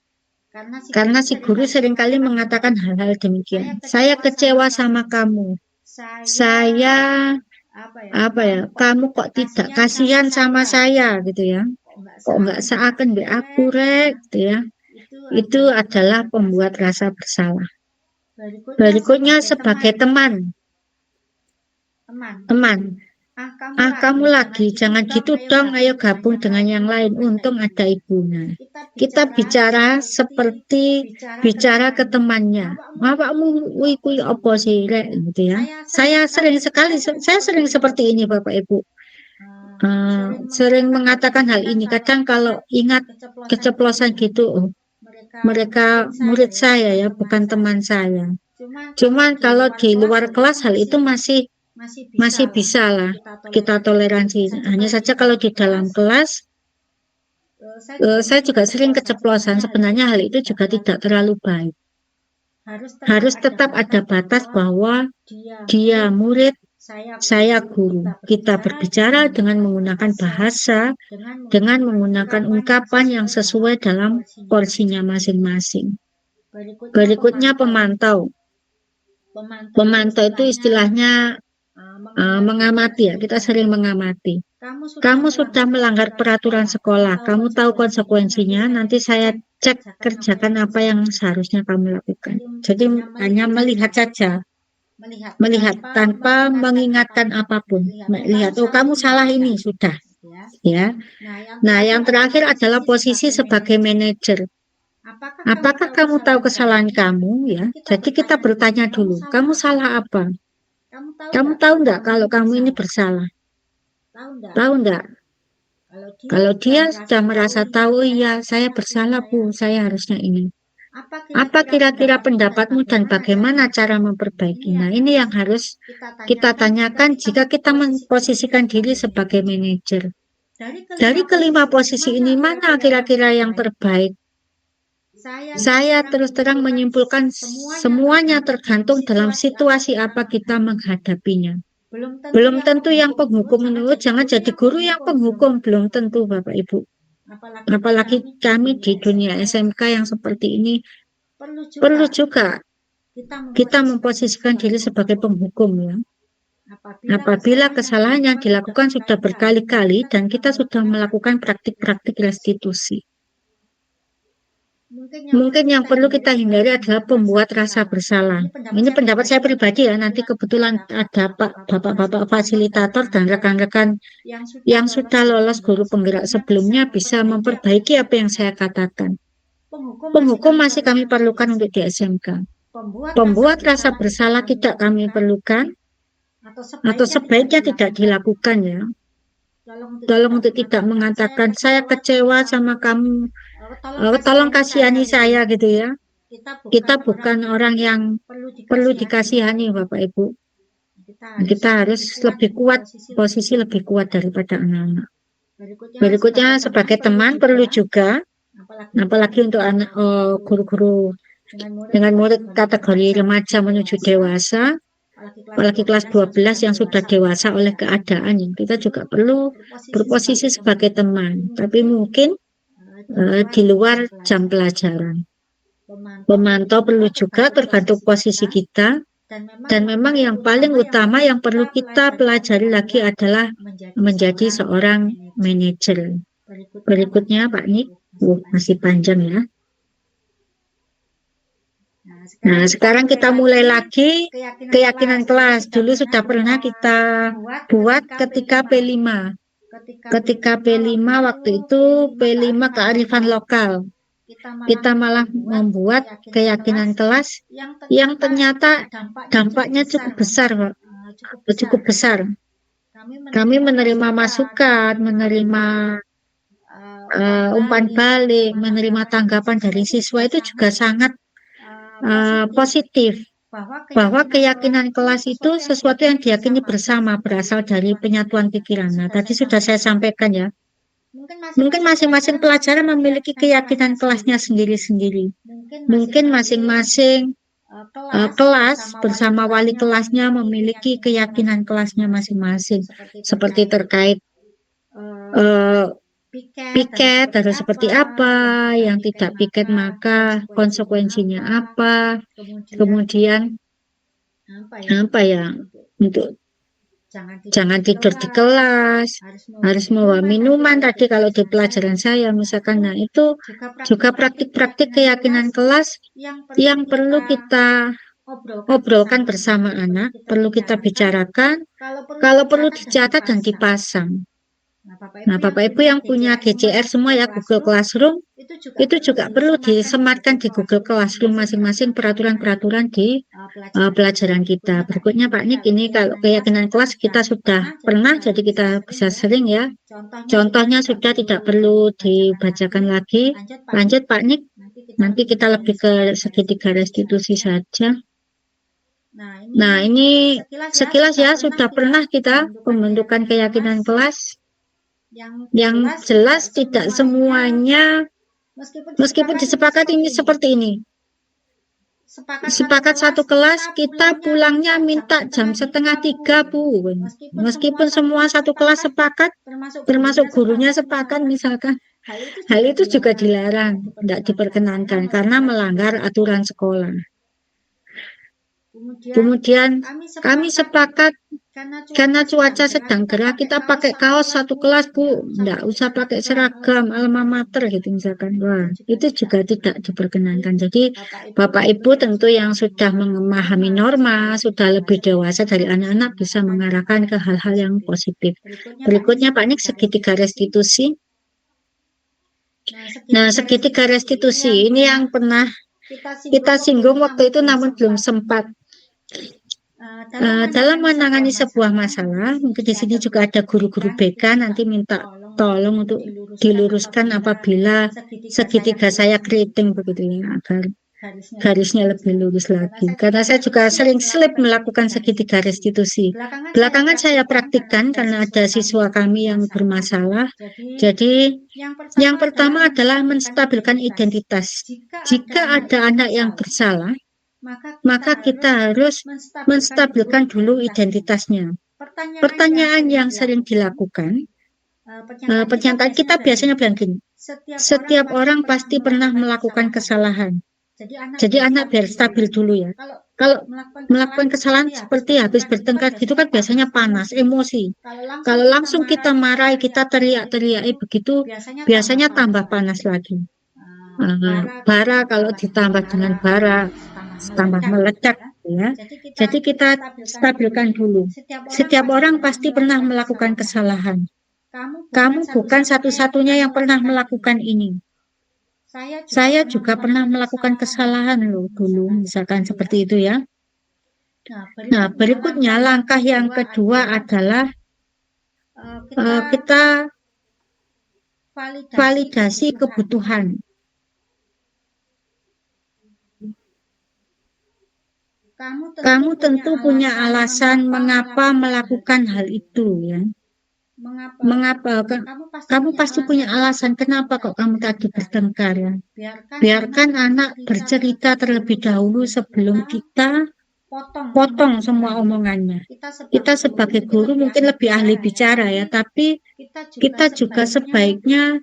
S1: Karena si guru seringkali mengatakan hal-hal demikian. Saya kecewa sama kamu. Saya kamu kok tidak kasihan sama saya gitu ya. Kok nggak seakan be aku rek gitu ya. Itu adalah pembuat rasa bersalah. Berikutnya sebagai teman. Kamu lagi, jangan gitu dong, ayo gabung dengan yang lain, untung ada ibunya. Kita bicara seperti bicara ke temannya. Bapakmu kuwi apa sih, Rek, gitu ya. Saya sering seperti ini Bapak Ibu. Sering mengatakan hal ini. Kadang kalau ingat keceplosan gitu, mereka murid saya ya, bukan teman saya. Cuman kalau di luar kelas hal itu masih bisa lah kita toleransi. Hanya saja kalau di dalam kelas saya juga sering keceplosan. Sebenarnya hal itu juga tidak terlalu baik. Harus tetap ada batas bahwa dia murid, saya guru. Kita berbicara dengan menggunakan bahasa, dengan menggunakan ungkapan yang sesuai dalam porsinya masing-masing. Berikutnya pemantau. Pemantau itu istilahnya mengamati ya, kita sering mengamati. Kamu sudah melanggar peraturan sekolah, kamu tahu konsekuensinya, nanti saya cek kerjakan apa yang seharusnya kamu lakukan. Jadi hanya melihat saja, melihat tanpa mengingatkan apapun. Melihat, oh kamu salah ini, sudah. Ya. Nah, yang terakhir adalah posisi sebagai manajer. Apakah kamu tahu kesalahan kamu? Ya, jadi kita bertanya dulu, kamu salah apa? Kamu tahu enggak kalau kamu ini bersalah? Tahu enggak? Kalau dia sudah merasa tahu, oh iya, saya bersalah, Bu, saya harusnya ini. Apa kira-kira pendapatmu dan bagaimana cara memperbaiki? Nah, ini yang harus kita tanyakan jika kita memposisikan diri sebagai manajer. Dari kelima posisi ini, mana kira-kira yang terbaik? Saya terus terang menyimpulkan semuanya tergantung dalam situasi apa kita menghadapinya. Belum tentu yang penghukum menurut, jangan jadi guru yang penghukum, belum tentu Bapak Ibu. Apalagi kami di dunia SMK yang seperti ini, perlu juga kita memposisikan diri sebagai penghukum ya. Apabila kesalahan yang dilakukan sudah berkali-kali dan kita sudah melakukan praktik-praktik restitusi. Mungkin yang perlu kita hindari adalah pembuat rasa bersalah. Ini pendapat saya pribadi ya, nanti kebetulan ada bapak-bapak fasilitator dan rekan-rekan yang sudah lolos guru penggerak sebelumnya bisa memperbaiki apa yang saya katakan. Penghukum masih kami perlukan untuk di SMK. Pembuat rasa bersalah tidak kami perlukan, atau sebaiknya tidak dilakukan ya. Tolong untuk tidak mengatakan saya kecewa sama kamu, tolong kasihani saya gitu ya. Kita bukan orang yang perlu dikasihani Bapak Ibu. Kita harus lebih kuat, posisi lebih kuat daripada anak-anak. Berikutnya sebagai teman perlu juga, apalagi untuk anak guru-guru dengan murid kategori remaja menuju dewasa, apalagi kelas 12 yang sudah dewasa oleh keadaan, yang kita juga perlu berposisi sebagai teman, tapi mungkin di luar jam pelajaran. Pemantau perlu juga tergantung posisi kita, dan memang yang paling utama yang perlu kita pelajari lagi adalah menjadi seorang manajer. Berikutnya Pak Nik, masih panjang ya. Nah, sekarang kita mulai lagi keyakinan kelas. Dulu sudah pernah kita buat ketika P5. Ketika P5 waktu itu P5 kearifan lokal. Kita malah membuat keyakinan kelas yang ternyata dampaknya cukup besar, Pak. Cukup besar. Kami menerima masukan, menerima umpan balik, menerima tanggapan dari siswa itu juga sangat positif, bahwa keyakinan kelas itu sesuatu yang diyakini bersama, berasal dari penyatuan pikiran. Nah, tadi sudah saya sampaikan ya, mungkin masing-masing pelajaran memiliki keyakinan kelasnya sendiri-sendiri. Mungkin masing-masing kelas bersama wali kelasnya memiliki keyakinan kelasnya masing-masing, seperti terkait piket harus seperti apa, yang tidak piket maka konsekuensinya apa, kemudian apa ya, untuk jangan tidur di kelas, harus membawa minuman tadi kalau di pelajaran saya misalkan. Nah, itu juga praktik-praktik keyakinan kelas yang perlu kita obrolkan bersama anak, perlu kita bicarakan, kalau perlu dicatat dan dipasang. Nah, Bapak Ibu yang punya GCR semua ya, Google Classroom, itu juga perlu disematkan di Google Classroom masing-masing peraturan-peraturan di pelajaran kita. Berikutnya Pak Nik, ini kalau keyakinan kelas kita sudah pernah, jadi kita bisa sering ya. Contohnya sudah tidak perlu dibacakan lagi. Lanjut Pak Nik, nanti kita lebih ke segitiga restitusi saja. Nah, ini sekilas ya, sudah pernah kita pembentukan keyakinan kelas. Yang jelas tidak semuanya, meskipun disepakati ini seperti ini, Sepakat satu kelas kita pulangnya minta jam 2:30 Bu. Meskipun semua satu kelas sepakat, termasuk gurunya sepakat misalkan, hal itu juga dilarang, tidak diperkenankan karena melanggar aturan sekolah. Kemudian kami sepakat karena cuaca sedang gerah kita pakai kaos satu kelas Bu, enggak usah pakai seragam alma mater gitu misalkan. Wah, itu juga tidak diperkenankan. Jadi Bapak Ibu tentu yang sudah memahami norma, sudah lebih dewasa dari anak-anak bisa mengarahkan ke hal-hal yang positif. Berikutnya Pak Nik, segitiga restitusi. Nah, segitiga restitusi ini yang pernah kita singgung waktu itu namun belum sempat. Dalam menangani sebuah masalah, mungkin di sini juga ada guru-guru BK nanti minta tolong untuk diluruskan apabila segitiga saya keriting begitu ya, agar garisnya lebih lurus lagi. Karena saya juga sering slip melakukan segitiga restitusi. Belakangan saya praktikkan karena ada siswa kami yang bermasalah. Jadi yang pertama adalah menstabilkan identitas. Jika ada anak yang bersalah, maka kita harus menstabilkan dulu identitasnya. Pertanyaan yang sering dilakukan, pernyataan kita biasanya bilang gini, setiap orang pasti pernah melakukan kesalahan. Jadi anak biar stabil dulu ya. Kalau melakukan kesalahan seperti habis bertengkar gitu kan biasanya panas, emosi. Kalau langsung kita marahi, kita teriak-teriak begitu, biasanya tambah panas lagi. Bara kalau ditambah dengan bara tambah meledak ya. Jadi kita stabilkan dulu. Setiap orang pasti pernah melakukan kesalahan. Kamu bukan satu-satunya yang pernah melakukan ini. Saya juga pernah melakukan kesalahan loh dulu, misalkan seperti itu ya. Nah, berikutnya langkah yang kedua adalah kita validasi kebutuhan. Kamu tentu punya alasan mengapa melakukan hal itu ya. Mengapa? Kamu pasti punya alasan kenapa kok kamu tadi bertengkar ya. Biarkan anak bercerita terlebih dahulu sebelum kita potong semua omongannya. Kita sebagai guru mungkin lebih ahli bicara ya, tapi kita juga sebaiknya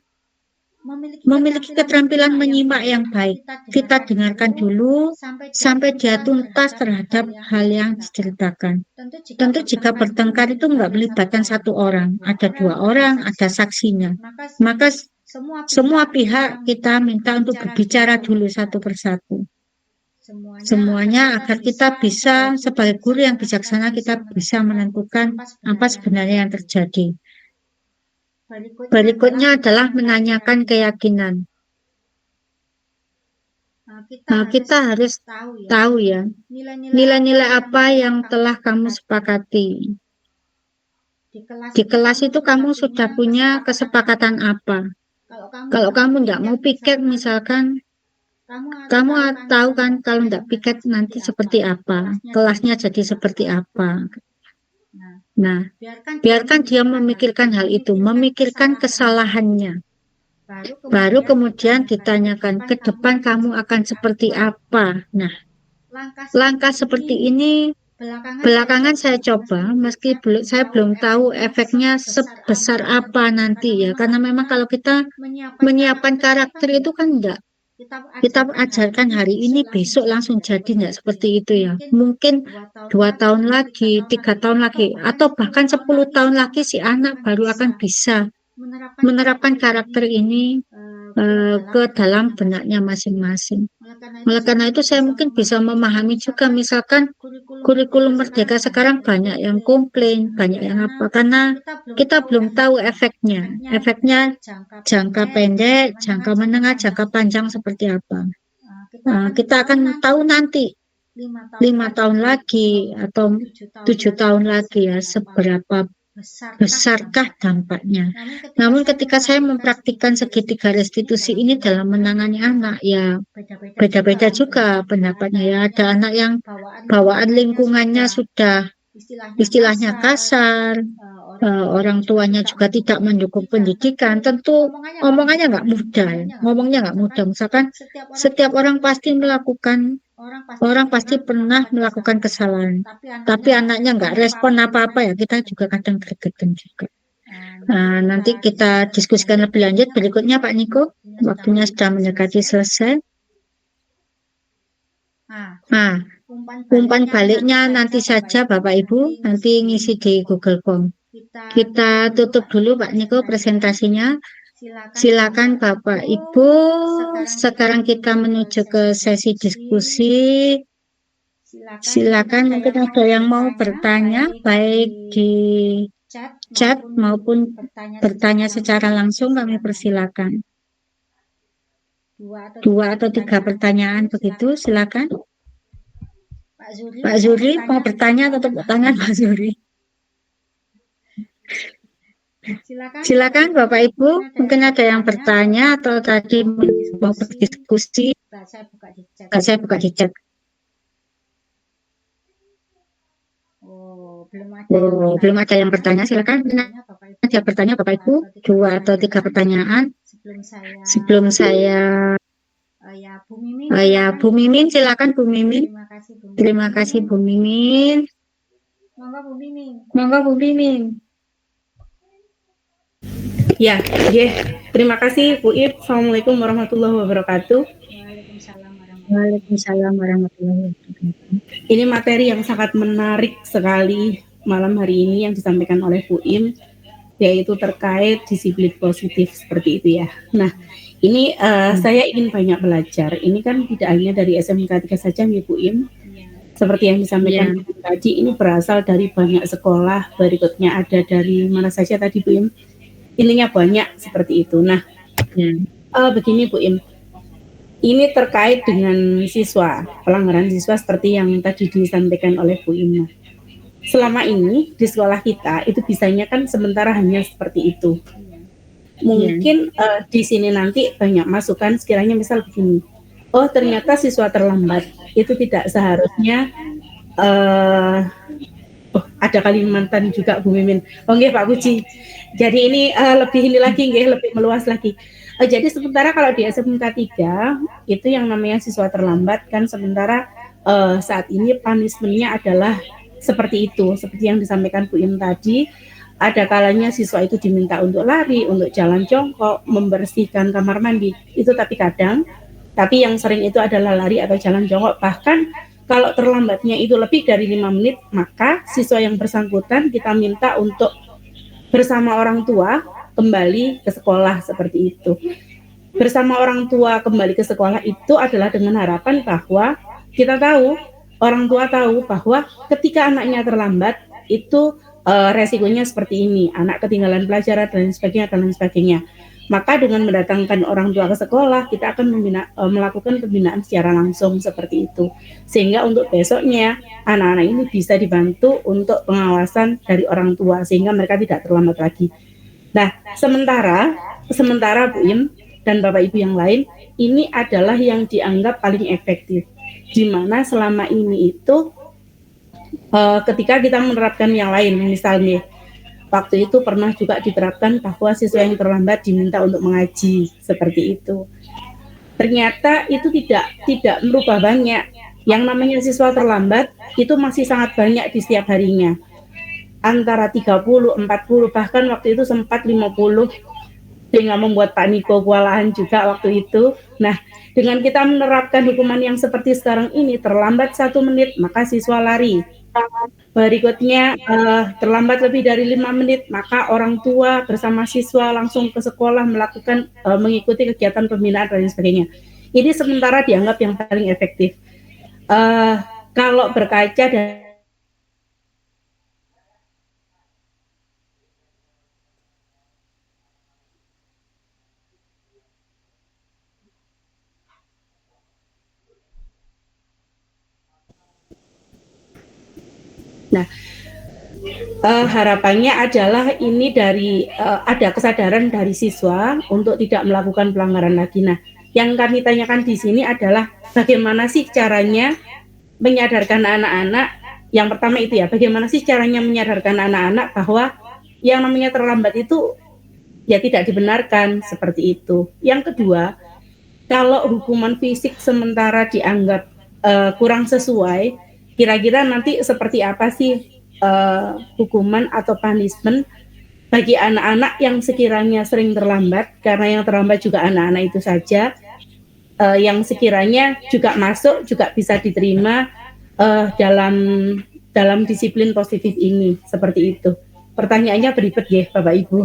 S1: memiliki keterampilan menyimak yang baik. Kita dengarkan dulu sampai dia tuntas terhadap hal yang diceritakan. Tentu jika bertengkar itu nggak melibatkan satu orang, ada dua orang, ada saksinya. Maka semua pihak kita minta untuk berbicara dulu satu persatu. Semuanya agar kita bisa sebagai guru yang bijaksana kita bisa menentukan apa sebenarnya yang terjadi. Berikutnya adalah menanyakan keyakinan. Kita harus tahu ya, nilai-nilai apa yang telah kamu sepakati. Di kelas itu kamu sudah punya kesepakatan apa. Kalau kamu tidak mau piket misalkan, kamu tahu kan kalau tidak piket nanti seperti apa, kelasnya jadi seperti apa. Nah, biarkan dia memikirkan hal itu, memikirkan kesalahannya. Baru kemudian ditanyakan, ke depan kamu akan seperti apa? Nah, langkah seperti ini belakangan saya coba, meski saya belum tahu efeknya sebesar apa nanti ya. Karena memang kalau kita menyiapkan karakter itu kan enggak. Kita ajarkan hari ini, besok langsung jadi enggak seperti itu ya. Mungkin 2 tahun lagi, 3 tahun lagi, atau bahkan 10 tahun lagi si anak baru akan bisa menerapkan karakter ini ke dalam benaknya masing-masing. Oleh karena itu saya mungkin bisa memahami juga misalkan kurikulum Merdeka sekarang banyak yang komplain, banyak yang apa, karena kita belum tahu efeknya. Efeknya jangka pendek, jangka menengah, jangka panjang seperti apa. Kita akan tahu nanti 5 tahun lagi atau 7 tahun lagi ya seberapa besarkah dampaknya. Namun ketika saya mempraktikkan segitiga restitusi ini dalam menangani anak ya beda-beda juga pendapatnya ya. Ada anak yang bawaan lingkungannya sudah istilahnya kasar, orang tuanya juga tidak mendukung pendidikan, tentu omongannya nggak mudah ya. Ngomongnya nggak mudah. Misalkan setiap orang pasti melakukan Orang pasti pernah melakukan kesalahan, tapi anaknya nggak respon apa-apa ya, kita juga kadang gregetan juga. Nah, nanti kita diskusikan lebih lanjut berikutnya Pak Niko. Waktunya sudah mendekati selesai. Nah, umpan baliknya nanti saja Bapak Ibu, nanti ngisi di Google Form. Kita tutup dulu Pak Niko presentasinya. Silakan Bapak Ibu, sekarang kita menuju ke sesi diskusi. Silakan mungkin ada yang mau bertanya baik di chat maupun bertanya secara langsung, kami persilakan. 2 atau 3 pertanyaan begitu, silakan. Pak Zuri mau bertanya atau tepuk tangan Pak Zuri? Silakan Bapak Ibu, mungkin ada yang bertanya atau tadi mau berdiskusi. Saya buka di chat. Belum ada yang bertanya, silakan. Ada bertanya Bapak Ibu, 2 atau 3 pertanyaan. Sebelum saya Bu Mimin, silakan Bu Mimin. Terima kasih Bu Mimin. Monggo Bu Mimin.
S6: Ya, terima kasih Bu Ip. Assalamualaikum warahmatullahi wabarakatuh.
S1: Waalaikumsalam warahmatullahi wabarakatuh.
S6: Ini materi yang sangat menarik sekali malam hari ini yang disampaikan oleh Bu Im, yaitu terkait disiplin positif seperti itu ya. Nah, ini saya ingin banyak belajar. Ini kan tidak hanya dari SMK 3 saja ya Bu Im. Seperti yang disampaikan tadi, ini berasal dari banyak sekolah, berikutnya ada dari mana saja tadi Bu Im. Ininya banyak seperti itu. Nah, begini Bu Im, ini terkait dengan siswa, pelanggaran siswa seperti yang tadi disampaikan oleh Bu Im. Selama ini di sekolah kita itu bisanya kan sementara hanya seperti itu. Mungkin di sini nanti banyak masukan sekiranya misal begini, oh ternyata siswa terlambat, itu tidak seharusnya ada Kalimantan juga Bu Mimin. Oh nggih Pak Puji. Jadi ini lebih meluas lagi. Jadi sementara kalau di SMK 3 itu yang namanya siswa terlambat kan sementara saat ini punishment-nya adalah seperti itu, seperti yang disampaikan Bu Im tadi. Ada kalanya siswa itu diminta untuk lari, untuk jalan jongkok, membersihkan kamar mandi. Itu tapi yang sering itu adalah lari atau jalan jongkok. Bahkan kalau terlambatnya itu lebih dari 5 menit, maka siswa yang bersangkutan kita minta untuk bersama orang tua kembali ke sekolah seperti itu. Bersama orang tua kembali ke sekolah itu adalah dengan harapan bahwa kita tahu, orang tua tahu bahwa ketika anaknya terlambat itu resikonya seperti ini, anak ketinggalan pelajaran dan lain sebagainya. Maka dengan mendatangkan orang tua ke sekolah, kita akan melakukan pembinaan secara langsung seperti itu. Sehingga untuk besoknya, anak-anak ini bisa dibantu untuk pengawasan dari orang tua, sehingga mereka tidak terlambat lagi. Nah, sementara Bu Im dan Bapak Ibu yang lain, ini adalah yang dianggap paling efektif. Di mana selama ini itu, ketika kita menerapkan yang lain, misalnya, waktu itu pernah juga diterapkan bahwa siswa yang terlambat diminta untuk mengaji seperti itu. Ternyata itu tidak merubah banyak. Yang namanya siswa terlambat itu masih sangat banyak di setiap harinya. Antara 30, 40, bahkan waktu itu sempat 50. Sehingga membuat Pak Niko kewalahan juga waktu itu. Nah, dengan kita menerapkan hukuman yang seperti sekarang ini, terlambat 1 menit, maka siswa lari. Berikutnya terlambat lebih dari 5 menit, maka orang tua bersama siswa langsung ke sekolah melakukan mengikuti kegiatan pembinaan dan sebagainya. Ini sementara dianggap yang paling efektif. Kalau berkaca dari harapannya adalah ini dari ada kesadaran dari siswa untuk tidak melakukan pelanggaran lagi. Nah, yang kami tanyakan di sini adalah bagaimana sih caranya menyadarkan anak-anak. Yang pertama itu ya, bagaimana sih caranya menyadarkan anak-anak bahwa yang namanya terlambat itu ya tidak dibenarkan seperti itu. Yang kedua, kalau hukuman fisik sementara dianggap kurang sesuai, kira-kira nanti seperti apa sih hukuman atau punishment bagi anak-anak yang sekiranya sering terlambat, karena yang terlambat juga anak-anak itu saja, yang sekiranya juga masuk juga bisa diterima dalam disiplin positif ini, seperti itu. Pertanyaannya beribet ya Bapak Ibu.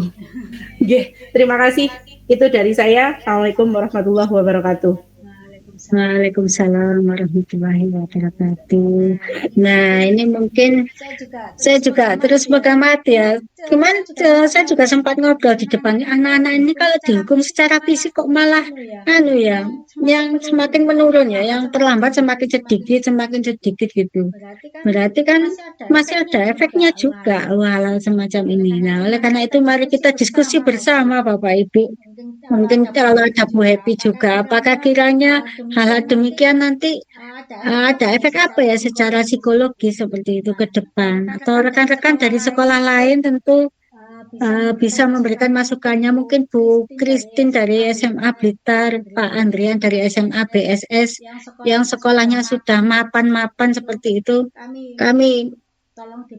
S6: Terima kasih. Itu dari saya. Assalamualaikum warahmatullahi wabarakatuh.
S1: Waalaikumsalam warahmatullahi wabarakatuh. Nah, ini mungkin saya juga terus mengamati ya. Cuman saya juga sempat ngobrol di depan anak-anak ini kalau dihukum secara fisik kok malah yang semakin menurun ya, yang terlambat semakin sedikit gitu. Berarti kan masih ada efeknya juga hal-hal semacam ini. Nah, oleh karena itu mari kita diskusi bersama Bapak Ibu. Mungkin kalau ada Bu Happy juga, apakah kiranya hal-hal demikian nanti ada efek apa ya secara psikologis seperti itu ke depan? Atau rekan-rekan dari sekolah lain tentu bisa memberikan masukannya. Mungkin Bu Christine dari SMA Blitar, Pak Andrian dari SMA BSS yang sekolahnya sudah mapan-mapan seperti itu. Kami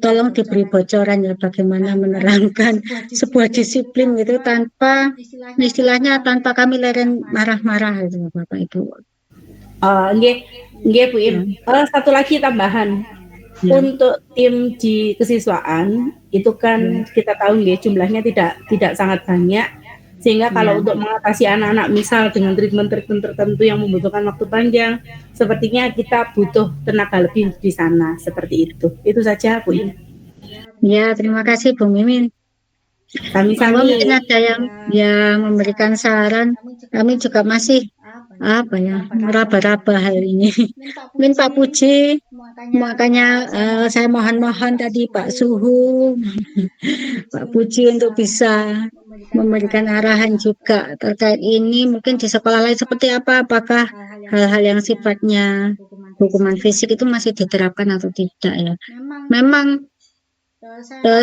S1: tolong diberi bocoran ya bagaimana menerangkan sebuah disiplin gitu tanpa istilahnya tanpa kami leren marah-marah gitu Bapak Ibu.
S6: Nggih Bu Im. Satu lagi tambahan. Untuk tim di kesiswaan itu kan kita tahu nggih jumlahnya tidak sangat banyak, sehingga kalau untuk mengatasi anak-anak misal dengan treatment tertentu yang membutuhkan waktu panjang, sepertinya kita butuh tenaga lebih di sana, seperti itu. Itu saja Bu Im.
S1: Ya, terima kasih Bu Mimin. Kalau mungkin ada yang memberikan saran, kami juga masih meraba-raba hal ini. Mungkin Pak Puji, makanya saya mohon tadi Pak Suhu, Pak Puji untuk bisa memberikan arahan juga terkait ini. Mungkin di sekolah lain seperti apa, apakah hal-hal yang sifatnya hukuman fisik itu masih diterapkan atau tidak ya. Memang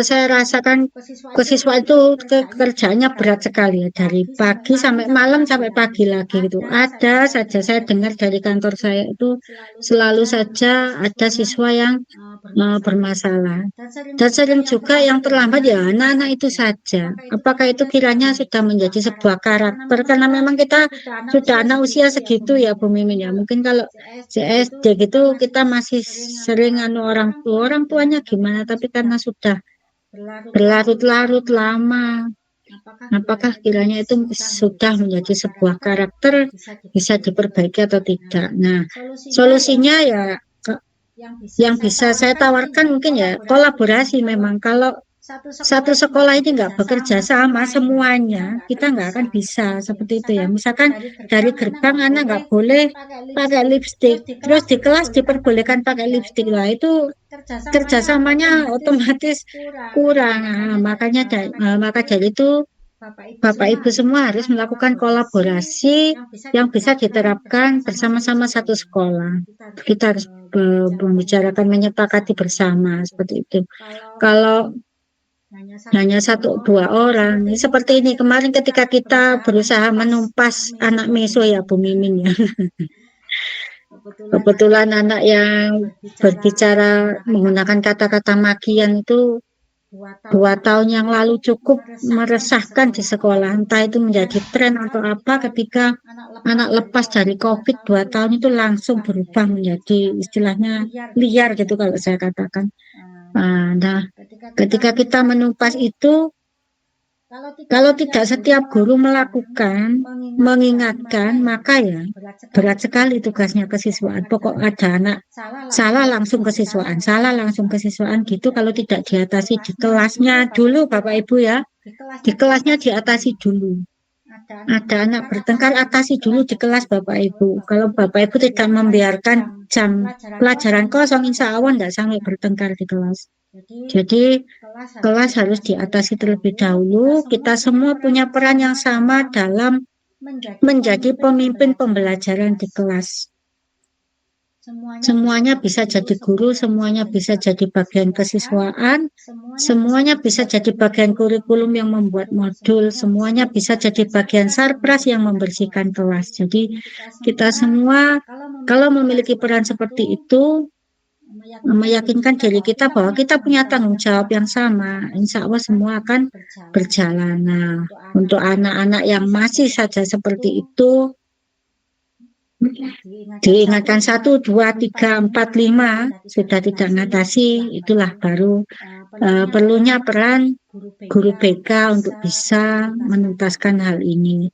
S1: saya rasakan kesiswa itu kerjanya berat sekali ya, dari pagi sampai malam sampai pagi lagi gitu. Ada saja saya dengar dari kantor saya itu selalu saja ada siswa yang bermasalah. Dan sering juga yang terlambat ya anak-anak itu saja. Apakah itu kiranya sudah menjadi sebuah karakter? Karena memang kita sudah anak usia segitu ya Bu Mimin ya. Mungkin kalau SD gitu kita masih sering orang tuanya gimana, tapi karena sudah berlarut-larut lama, apakah kiranya itu sudah menjadi sebuah karakter bisa diperbaiki atau tidak. Nah, solusinya ya yang bisa saya tawarkan mungkin ya kolaborasi. Memang kalau satu sekolah ini nggak bekerja sama semuanya, kita nggak akan bisa seperti itu ya. Misalkan dari gerbang anak nggak boleh pakai lipstik, terus di kelas diperbolehkan pakai lipstik, lah itu kerjasamanya otomatis kurang. Maka dari itu Bapak Ibu semua harus melakukan kolaborasi yang bisa diterapkan bersama-sama satu sekolah. Kita harus membicarakan, menyepakati bersama seperti itu. Kalau hanya 1-2 orang, seperti ini kemarin ketika kita berusaha menumpas anak meso ya Bu Mimin ya. Kebetulan anak yang berbicara menggunakan kata-kata makian itu 2 tahun yang lalu cukup meresahkan di sekolah. Entah itu menjadi tren atau apa, ketika anak lepas dari COVID 2 tahun itu langsung berubah menjadi istilahnya liar gitu kalau saya katakan. Nah, ketika kita menumpas itu, kalau tidak setiap guru melakukan, mengingatkan, maka ya berat sekali tugasnya kesiswaan. Pokok ada anak salah langsung kesiswaan gitu. Kalau tidak diatasi di kelasnya dulu Bapak Ibu ya, di kelasnya diatasi dulu. Ada anak bertengkar, atasi dulu di kelas Bapak Ibu. Kalau Bapak Ibu tidak membiarkan jam pelajaran kosong, insya Allah tidak sampai bertengkar di kelas. Jadi kelas harus diatasi terlebih dahulu. Kita semua punya peran yang sama dalam menjadi pemimpin pembelajaran di kelas. Semuanya bisa jadi guru, semuanya bisa jadi bagian kesiswaan, semuanya bisa jadi bagian kurikulum yang membuat modul, semuanya bisa jadi bagian sarpras yang membersihkan kelas. Jadi kita semua kalau memiliki peran seperti itu, meyakinkan diri kita bahwa kita punya tanggung jawab yang sama. Insya Allah semua akan berjalan. Nah, untuk anak-anak yang masih saja seperti itu, diingatkan 1, 2, 3, 4, 5 sudah tidak mengatasi, itulah baru perlunya peran guru BK untuk bisa menuntaskan hal ini.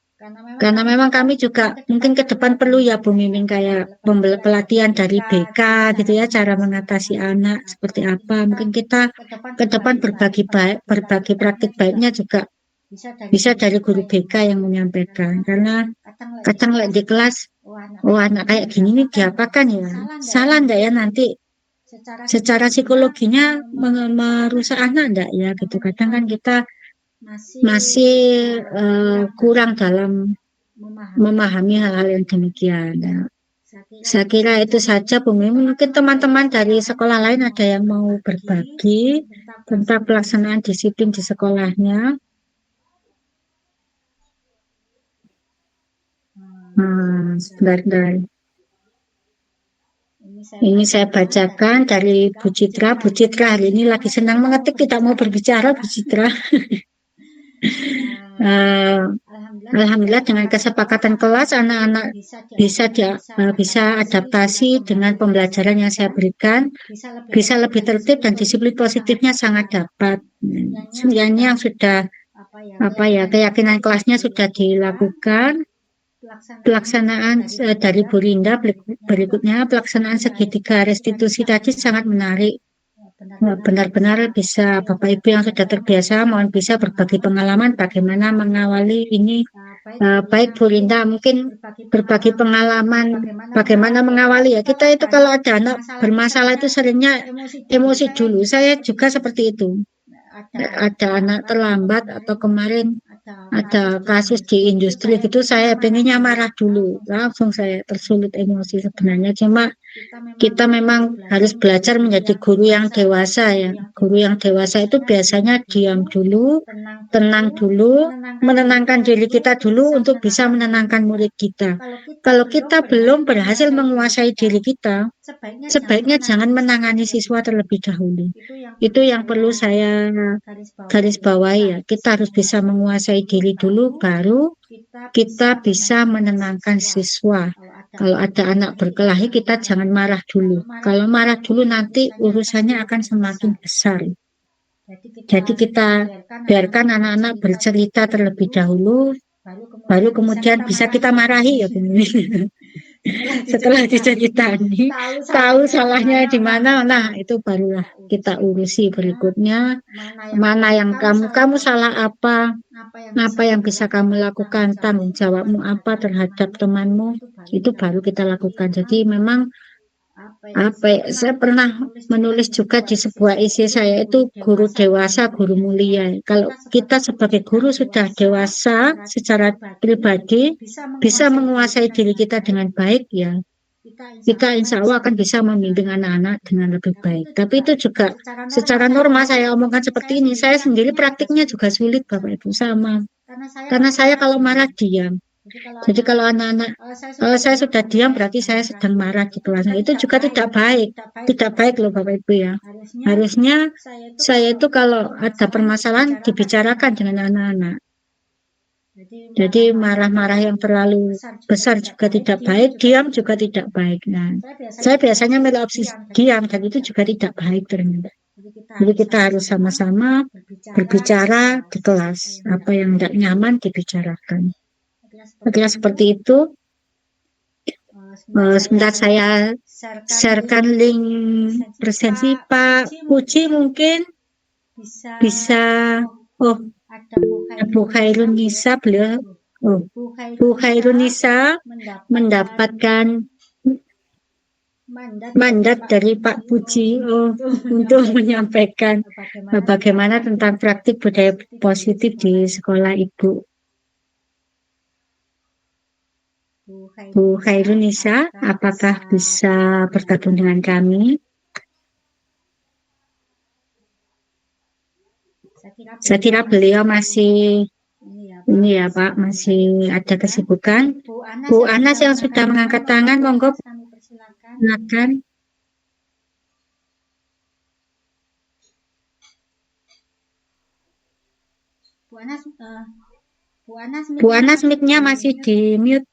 S1: Karena memang kami juga mungkin ke depan perlu ya Bu Mimin kayak pelatihan dari BK gitu ya, cara mengatasi anak seperti apa. Mungkin kita ke depan berbagi praktik baiknya juga bisa dari guru BK yang menyampaikan. Karena kadang di kelas, oh anak kayak gini nih diapakan ya? Salah enggak ya nanti secara psikologinya merusak anak enggak ya gitu. Kadang kan kita masih kurang dalam memahami hal-hal yang demikian. Ya. Saya kira itu saja Bu Mimin. Mungkin teman-teman dari sekolah lain ada yang mau berbagi tentang pelaksanaan disiplin di sekolahnya. Sebentar. Ini saya bacakan dari Bu Citra. Bu Citra hari ini lagi senang mengetik, tidak mau berbicara Bu Citra. Alhamdulillah dengan kesepakatan kelas anak-anak bisa adaptasi dengan pembelajaran yang saya berikan, bisa lebih tertib dan disiplin positifnya sangat dapat. Sebenarnya yang sudah keyakinan kelasnya sudah dilakukan. Pelaksanaan dari Bu Rinda berikutnya pelaksanaan segitiga restitusi tadi sangat menarik. Benar-benar bisa Bapak Ibu yang sudah terbiasa mohon bisa berbagi pengalaman bagaimana mengawali ini. Baik Bu Rinda mungkin berbagi pengalaman bagaimana mengawali ya. Kita itu kalau ada anak bermasalah itu seringnya emosi dulu. Saya juga seperti itu. Ada anak terlambat atau kemarin ada kasus di industri gitu, saya pengennya marah dulu, langsung saya tersulut emosi sebenarnya. Cuma kita memang harus belajar menjadi guru yang dewasa ya. Guru yang dewasa itu biasanya diam dulu, tenang dulu, menenangkan diri kita dulu untuk bisa menenangkan murid kita. Kalau kita belum berhasil menguasai diri kita, sebaiknya jangan menangani siswa terlebih dahulu. Itu yang perlu saya garis bawahi ya. Kita harus bisa menguasai diri dulu, baru kita bisa menenangkan siswa. Kalau ada anak berkelahi, kita jangan marah dulu. Kalau marah dulu nanti urusannya akan semakin besar. Jadi kita biarkan anak-anak bercerita terlebih dahulu, baru kemudian bisa kita marahi ya. Setelah diceritani, tahu salahnya di mana, nah itu barulah kita urusi berikutnya. Mana yang kamu salah apa yang bisa kamu lakukan, tanggung jawabmu apa terhadap temanmu, itu baru kita lakukan. Jadi memang saya pernah menulis juga di sebuah isi saya itu guru dewasa, guru mulia. Kalau kita sebagai guru sudah dewasa secara pribadi, bisa menguasai diri kita dengan baik ya, kita insya Allah akan bisa membimbing anak-anak dengan lebih baik. Tapi itu juga secara norma saya omongkan seperti ini. Saya sendiri praktiknya juga sulit Bapak Ibu sama. Karena saya kalau marah diam. Jadi kalau anak-anak, kalau saya sudah diam berarti saya sedang marah di kelas. Nah, itu juga tidak baik. Tidak baik loh Bapak Ibu ya. Harusnya saya itu kalau ada permasalahan dibicarakan dengan anak-anak. Jadi marah-marah yang terlalu besar juga tidak baik, diam juga tidak baik. Nah, saya biasanya milih opsi diam dan itu juga tidak baik ternyata. Jadi kita harus sama-sama berbicara di kelas. Apa yang tidak nyaman dibicarakan. Kira seperti itu. Sebentar saya sharekan link presensi Pak Puji mungkin bisa. Oh, Bu Khairun Nisa beliau. Oh, Bu Khairun Nisa mendapatkan mandat dari Pak Puji untuk menyampaikan bagaimana tentang praktik budaya positif di sekolah Ibu. Bu Khairunisa, apakah bisa bergabung dengan kami? Saya kira beliau masih ini ya Pak, masih ada kesibukan. Bu Anas yang sudah mengangkat tangan, monggo silakan. Bu Anas mic-nya masih di mute.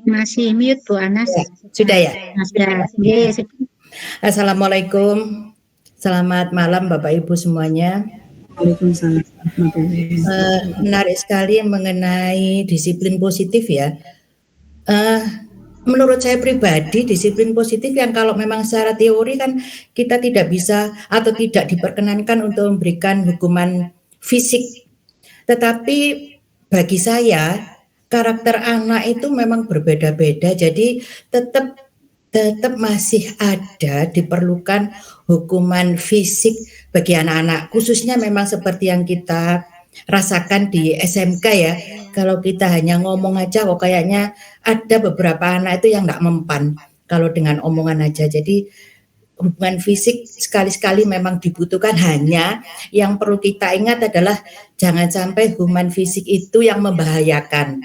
S1: Masih mute Bu Anas.
S7: Ya, sudah ya?
S1: Sudah. Yes.
S7: Assalamualaikum. Selamat malam Bapak Ibu semuanya.
S3: Waalaikumsalam.
S7: Menarik sekali mengenai disiplin positif ya. Menurut saya pribadi disiplin positif yang kalau memang secara teori kan kita tidak bisa atau tidak diperkenankan untuk memberikan hukuman fisik. Tetapi bagi saya karakter anak itu memang berbeda-beda, jadi tetap masih ada diperlukan hukuman fisik bagi anak-anak, khususnya memang seperti yang kita rasakan di SMK ya. Kalau kita hanya ngomong aja kok kayaknya ada beberapa anak itu yang nggak mempan kalau dengan omongan aja. Jadi hubungan fisik sekali-sekali memang dibutuhkan, hanya yang perlu kita ingat adalah jangan sampai hubungan fisik itu yang membahayakan.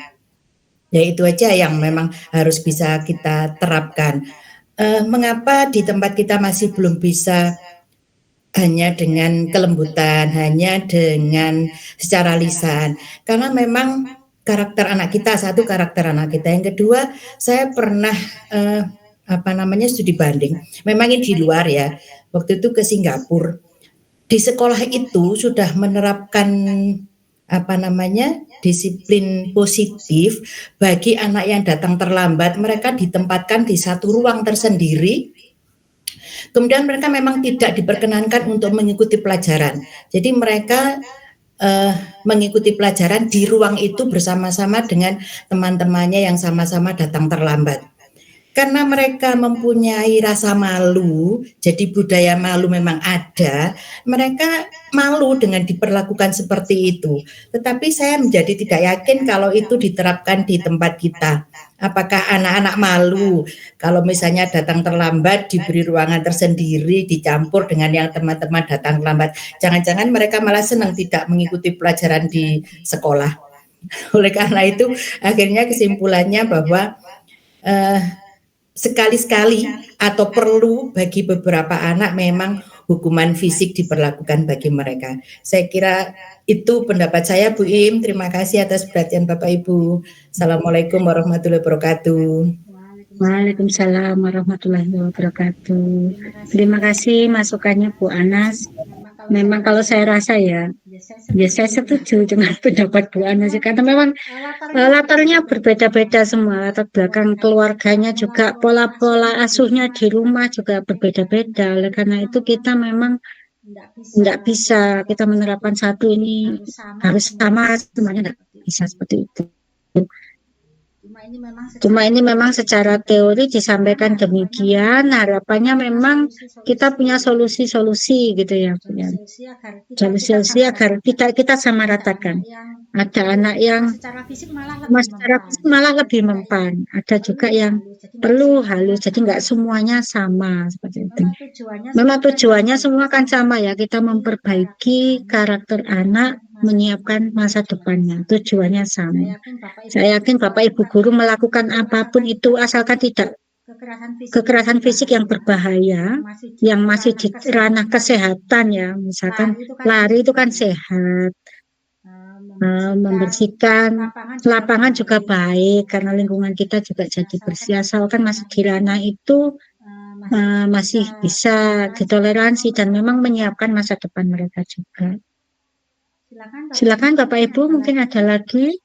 S7: Ya itu aja yang memang harus bisa kita terapkan. Mengapa di tempat kita masih belum bisa hanya dengan kelembutan, hanya dengan secara lisan? Karena memang karakter anak kita, satu karakter anak kita. Yang kedua, saya pernah studi banding. Memang ini di luar ya. Waktu itu ke Singapura. Di sekolah itu sudah menerapkan disiplin positif bagi anak yang datang terlambat. Mereka ditempatkan di satu ruang tersendiri. Kemudian mereka memang tidak diperkenankan untuk mengikuti pelajaran. Jadi mereka mengikuti pelajaran di ruang itu bersama-sama dengan teman-temannya yang sama-sama datang terlambat. Karena mereka mempunyai rasa malu, jadi budaya malu memang ada, mereka malu dengan diperlakukan seperti itu. Tetapi saya menjadi tidak yakin kalau itu diterapkan di tempat kita. Apakah anak-anak malu kalau misalnya datang terlambat, diberi ruangan tersendiri, dicampur dengan yang teman-teman datang terlambat. Jangan-jangan mereka malah senang tidak mengikuti pelajaran di sekolah. Oleh karena itu, akhirnya kesimpulannya bahwa sekali-sekali atau perlu bagi beberapa anak memang hukuman fisik diperlakukan bagi mereka. Saya kira itu pendapat saya, Bu Im. Terima kasih atas perhatian Bapak Ibu. Assalamualaikum warahmatullahi wabarakatuh.
S1: Waalaikumsalam warahmatullahi wabarakatuh. Terima kasih masukannya Bu Anas. Memang kalau saya rasa ya saya setuju dengan pendapat Bu Anas karena memang latarnya berbeda-beda semua, latar belakang keluarganya juga, pola-pola asuhnya di rumah juga berbeda-beda. Oleh karena itu kita memang tidak bisa kita menerapkan satu ini harus sama semuanya, tidak bisa seperti itu. Cuma ini memang secara teori disampaikan demikian, harapannya memang kita punya solusi-solusi gitu ya, solusi agar kita sama ratakan. Ada anak yang secara fisik malah lebih mempan, ada juga yang perlu halus, jadi nggak semuanya sama seperti itu. Memang tujuannya semua kan sama ya, kita memperbaiki karakter anak, menyiapkan masa depannya, tujuannya sama. Saya yakin Bapak Ibu guru melakukan apapun itu asalkan tidak kekerasan fisik yang berbahaya, yang masih di ranah kesehatan ya, misalkan lari itu kan sehat, membersihkan lapangan juga baik karena lingkungan kita juga jadi bersih, asalkan masih di ranah itu masih bisa ditoleransi dan memang menyiapkan masa depan mereka juga. Silakan Bapak Ibu, mungkin ada lagi.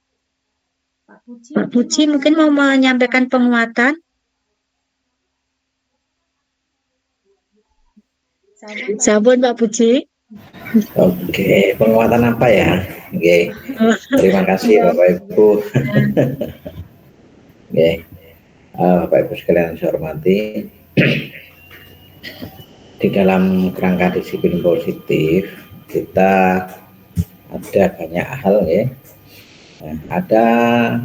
S1: Pak Puji mungkin mau menyampaikan penguatan. Sabun Pak Puji.
S5: Oke, penguatan apa ya? Oke, terima kasih Bapak Ibu. Oke, Bapak Ibu sekalian saya hormati. Di dalam kerangka disiplin positif, kita ada banyak hal ya. Nah, ada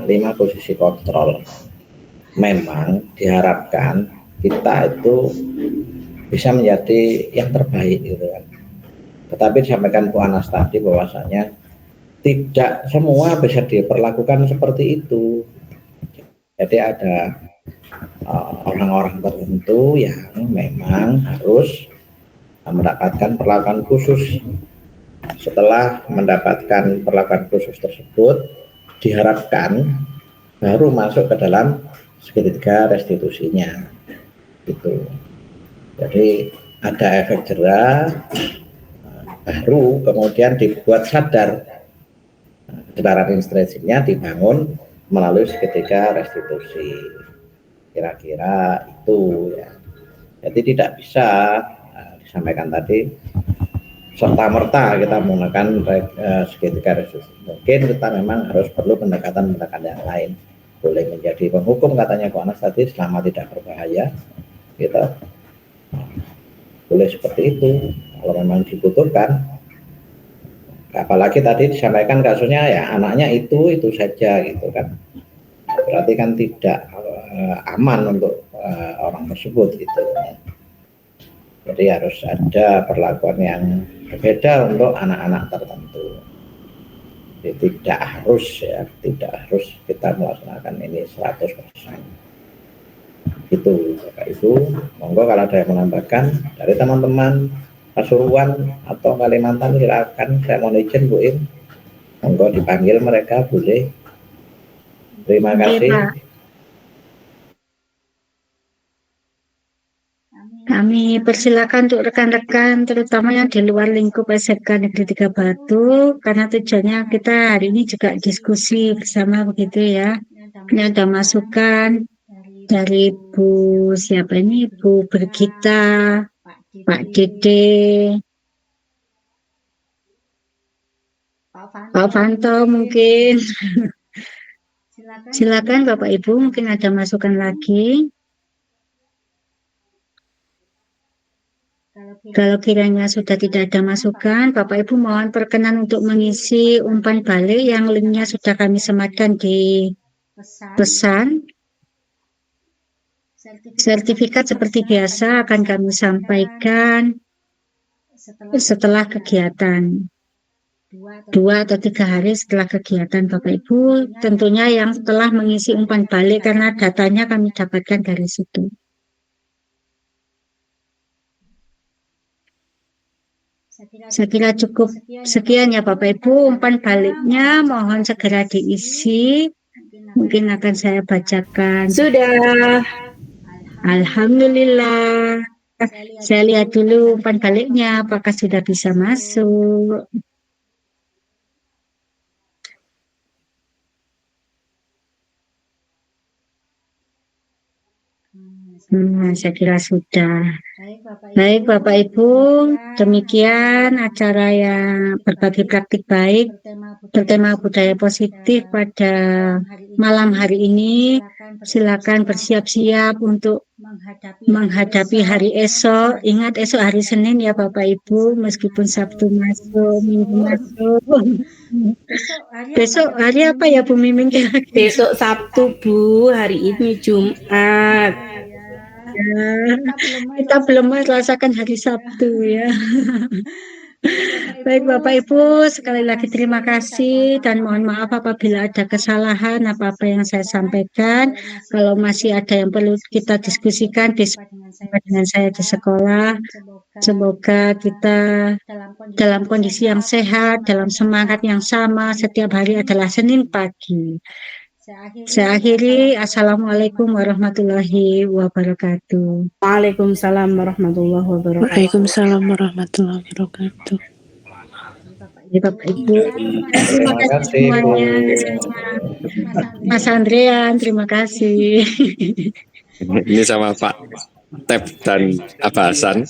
S5: 5 posisi kontrol. Memang diharapkan kita itu bisa menjadi yang terbaik gitu kan. Tetapi disampaikan Bu Anas tadi bahwasanya tidak semua bisa diperlakukan seperti itu. Jadi ada orang-orang tertentu yang memang harus mendapatkan perlakuan khusus. Setelah mendapatkan perlakuan khusus tersebut, diharapkan baru masuk ke dalam segitiga restitusinya. Gitu. Jadi ada efek jera, baru kemudian dibuat sadar. Kesadaran instruksinya dibangun melalui segitiga restitusi. Kira-kira itu ya. Jadi tidak bisa disampaikan tadi serta-merta kita menggunakan segitiga restitusi. Mungkin kita memang harus perlu pendekatan-pendekatan yang lain. Boleh menjadi penghukum katanya Pak Anas tadi selama tidak berbahaya. Kita boleh seperti itu kalau memang dibutuhkan. Apalagi tadi disampaikan kasusnya ya anaknya itu saja gitu kan. Berarti kan tidak aman untuk orang tersebut gitu. Jadi harus ada perlakuan yang berbeda untuk anak-anak tertentu. Jadi tidak harus kita melaksanakan ini 100%. Itu Bapak Ibu, monggo kalau ada yang menambahkan dari teman-teman Pasuruan atau Kalimantan silakan, saya mohon izin Bu Im, monggo dipanggil mereka boleh. Terima kasih.
S1: Kami persilakan untuk rekan-rekan terutama yang di luar lingkup SMK Negeri 3 Batu, karena tujuannya kita hari ini juga diskusi bersama begitu ya. Ini ada masukan dari Bu siapa ini, Bu Bergita, Pak Dede, Pak Fanto mungkin. Silakan Bapak Ibu, mungkin ada masukan lagi. Kalau kiranya sudah tidak ada masukan, Bapak Ibu mohon perkenan untuk mengisi umpan balik yang linknya sudah kami sematkan di pesan. Sertifikat seperti biasa akan kami sampaikan setelah kegiatan. 2 atau 3 hari setelah kegiatan Bapak Ibu, tentunya yang telah mengisi umpan balik karena datanya kami dapatkan dari situ. Saya kira cukup sekian ya Bapak Ibu, umpan baliknya mohon segera diisi. Mungkin akan saya bacakan.
S6: Sudah.
S1: Alhamdulillah. Saya lihat dulu umpan baliknya apakah sudah bisa masuk. Saya kira sudah. Baik Bapak Ibu, demikian acara yang berbagi praktik baik bertema budaya positif pada malam hari ini. Silakan bersiap-siap untuk menghadapi hari esok. Ingat esok hari Senin ya Bapak Ibu, meskipun Sabtu masuk, Minggu masuk. Besok hari apa ya Bu Mimin?
S6: Besok Sabtu Bu, hari ini Jumat.
S1: Ya, kita belum merasakan hari Sabtu ya. Baik Bapak Ibu, sekali lagi terima kasih dan mohon maaf apabila ada kesalahan apa-apa yang saya sampaikan. Kalau masih ada yang perlu kita diskusikan dengan saya di sekolah, semoga kita dalam kondisi yang sehat, dalam semangat yang sama, setiap hari adalah Senin pagi. Saya akhiri, Assalamualaikum warahmatullahi wabarakatuh.
S6: Waalaikumsalam warahmatullahi wabarakatuh.
S3: Waalaikumsalam warahmatullahi wabarakatuh.
S1: Bapak Ibu, terima kasih semuanya. Mas Andrean, terima kasih.
S8: Ini sama Pak Tep dan Abasan.